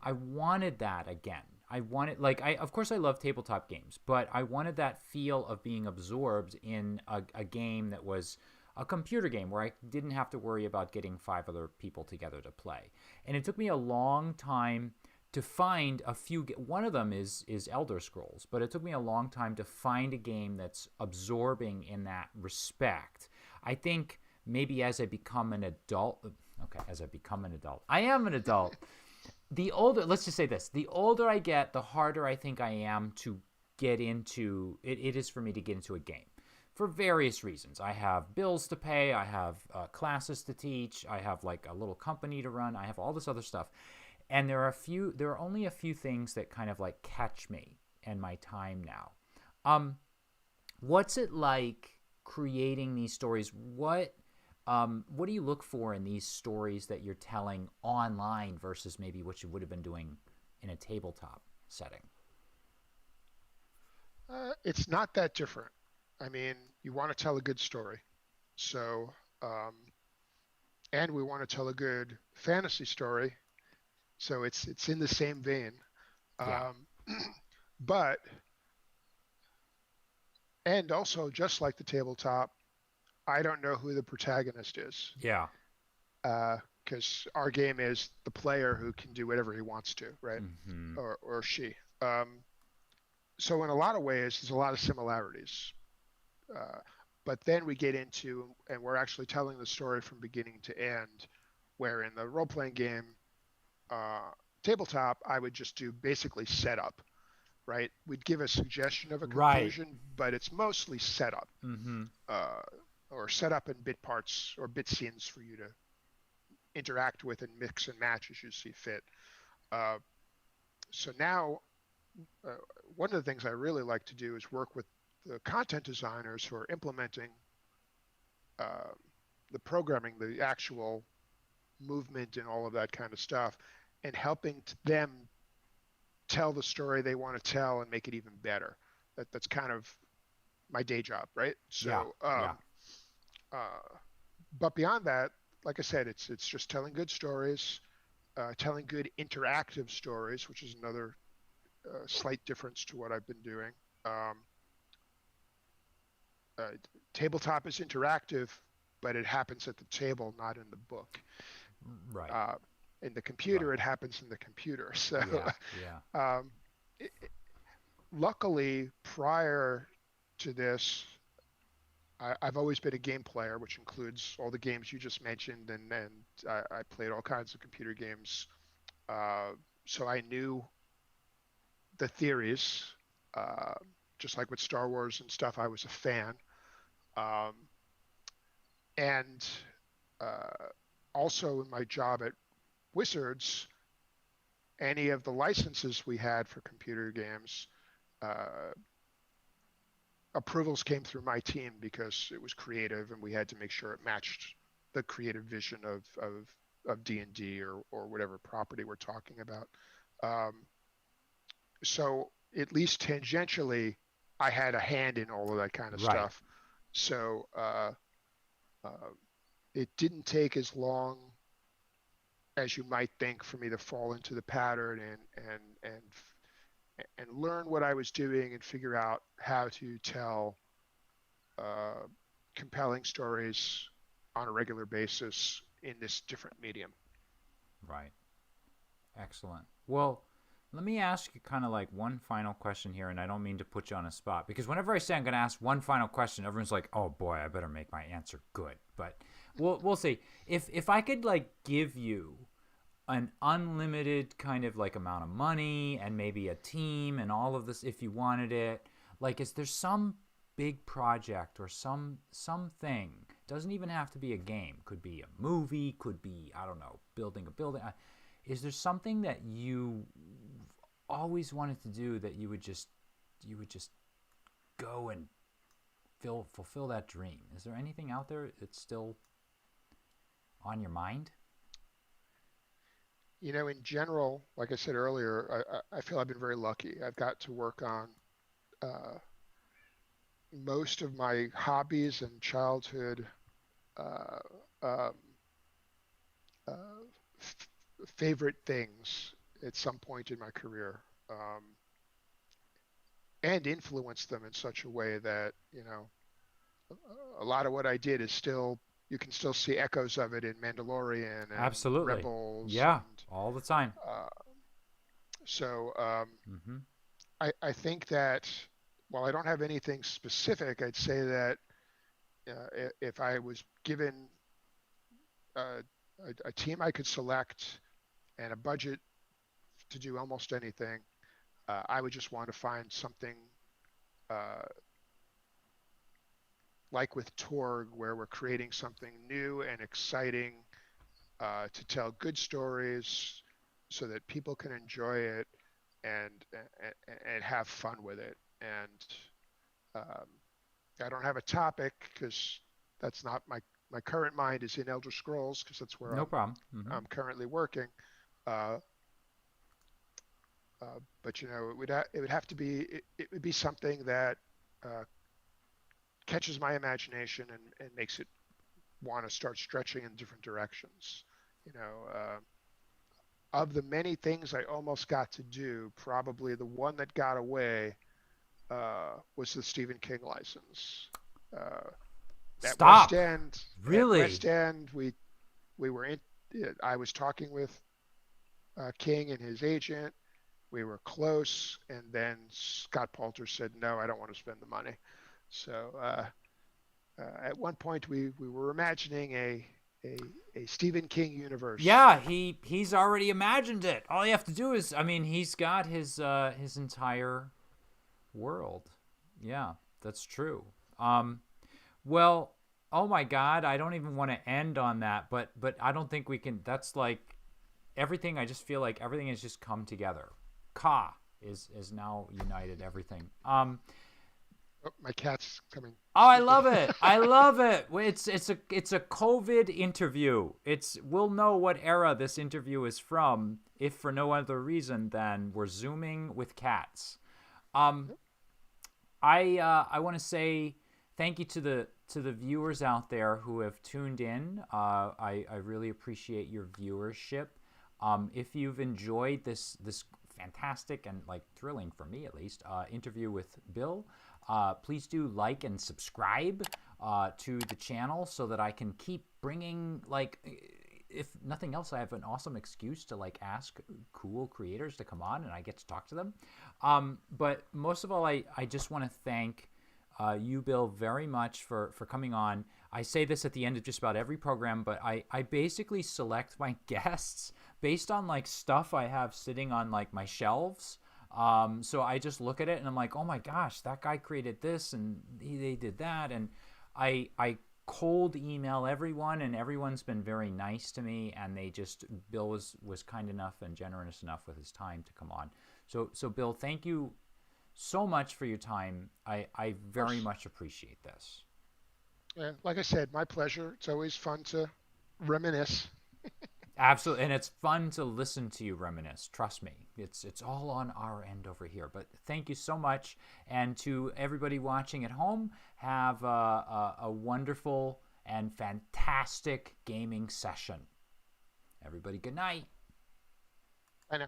I wanted that again. I wanted, like, of course I love tabletop games, but I wanted that feel of being absorbed in a game that was a computer game where I didn't have to worry about getting 5 other people together to play. And it took me a long time to find a few. One of them is Elder Scrolls, but it took me a long time to find a game that's absorbing in that respect. I think maybe as I become an adult, I am an adult. The older, let's just say this, the older I get, the harder I think I am to get into it. It is for me to get into a game for various reasons. I have bills to pay. I have classes to teach. I have like a little company to run. I have all this other stuff. And there are only a few things that kind of like catch me and my time now. What's it like creating these stories? What do you look for in these stories that you're telling online versus maybe what you would have been doing in a tabletop setting? It's not that different. I mean, you want to tell a good story. So, and we want to tell a good fantasy story. So it's in the same vein. Yeah. But, and also just like the tabletop, I don't know who the protagonist is. Yeah. Because our game is the player who can do whatever he wants to, right? Mm-hmm. Or she. So in a lot of ways, there's a lot of similarities. But then we get into, and we're actually telling the story from beginning to end, where in the role-playing game, tabletop, I would just do basically setup, right? We'd give a suggestion of a conclusion, Right. but it's mostly setup, Mm-hmm. or setup and bit parts or bit scenes for you to interact with and mix and match as you see fit. Uh, so now, one of the things I really like to do is work with the content designers who are implementing uh, the programming, the actual movement and all of that kind of stuff, and helping them tell the story they want to tell and make it even better. That's kind of my day job, right? Yeah. So, Yeah. but beyond that, like I said, it's just telling good stories, telling good interactive stories, which is another slight difference to what I've been doing. Um, uh, Tabletop is interactive, but it happens at the table, not in the book. Right. Uh, in the computer, it happens in the computer. So, Yeah. Yeah. um, luckily, prior to this, I've always been a game player, which includes all the games you just mentioned, and I played all kinds of computer games. Uh, so I knew the theories, uh, just like with Star Wars and stuff. I was a fan, and uh, also in my job at Wizards, any of the licenses we had for computer games, approvals came through my team because it was creative and we had to make sure it matched the creative vision of D&D or whatever property we're talking about. So at least tangentially, I had a hand in all of that kind of stuff. So it didn't take as long as you might think for me to fall into the pattern and learn what I was doing and figure out how to tell compelling stories on a regular basis in this different medium. Right. Excellent. Well, let me ask you kind of like one final question here, and I don't mean to put you on a spot, because whenever I say I'm going to ask one final question, everyone's like, oh boy, I better make my answer good. But we'll see. If I could like give you an unlimited kind of like amount of money and maybe a team and all of this, if you wanted it, like, is there some big project or something? Doesn't even have to be a game. Could be a movie, could be, I don't know, building a building. Is there something that you always wanted to do that you would just go and fulfill that dream? Is there anything out there that's still on your mind? You know, in general, like I said earlier, I feel I've been very lucky. I've got to work on most of my hobbies and childhood favorite things at some point in my career, and influence them in such a way that, you know, a lot of what I did is still, you can still see echoes of it in Mandalorian and Absolutely. Rebels. Yeah, and, all the time. So I think that while I don't have anything specific, I'd say that if I was given a team I could select and a budget to do almost anything, I would just want to find something like with Torg, where we're creating something new and exciting to tell good stories so that people can enjoy it and have fun with it. And I don't have a topic because that's not my current mind is in Elder Scrolls, because that's where I'm currently working. But you know, it would have to be, it would be something that catches my imagination and makes it want to start stretching in different directions. You know, of the many things I almost got to do, probably the one that got away was the Stephen King license. At Stop. West End, Really? At West End, we were in. I was talking with King and his agent. We were close, and then Scott Poulter said, "No, I don't want to spend the money." So at one point, we were imagining a Stephen King universe. Yeah, he's already imagined it. All you have to do is, I mean, he's got his entire world. Yeah, that's true. Well, oh my God, I don't even want to end on that, but I don't think we can. That's like everything. I just feel like everything has just come together. Ka is now united. Everything. Oh, my cat's coming. Oh, I love it. I love it. It's a COVID interview. We'll know what era this interview is from, if for no other reason than we're Zooming with cats. I want to say thank you to the viewers out there who have tuned in. I really appreciate your viewership. If you've enjoyed this fantastic and like thrilling, for me at least, interview with Bill, please do like and subscribe to the channel so that I can keep bringing, like, if nothing else, I have an awesome excuse to like ask cool creators to come on and I get to talk to them. But most of all, I just want to thank you, Bill, very much for coming on. I say this at the end of just about every program, but I basically select my guests based on like stuff I have sitting on like my shelves. So I just look at it and I'm like, oh my gosh, that guy created this and they did that. And I cold email everyone, and everyone's been very nice to me, and Bill was kind enough and generous enough with his time to come on. So Bill, thank you so much for your time. I very much appreciate this. Yeah, like I said, my pleasure. It's always fun to reminisce. Absolutely, and it's fun to listen to you reminisce. Trust me, it's all on our end over here. But thank you so much, and to everybody watching at home, have a wonderful and fantastic gaming session. Everybody, good night. Bye now.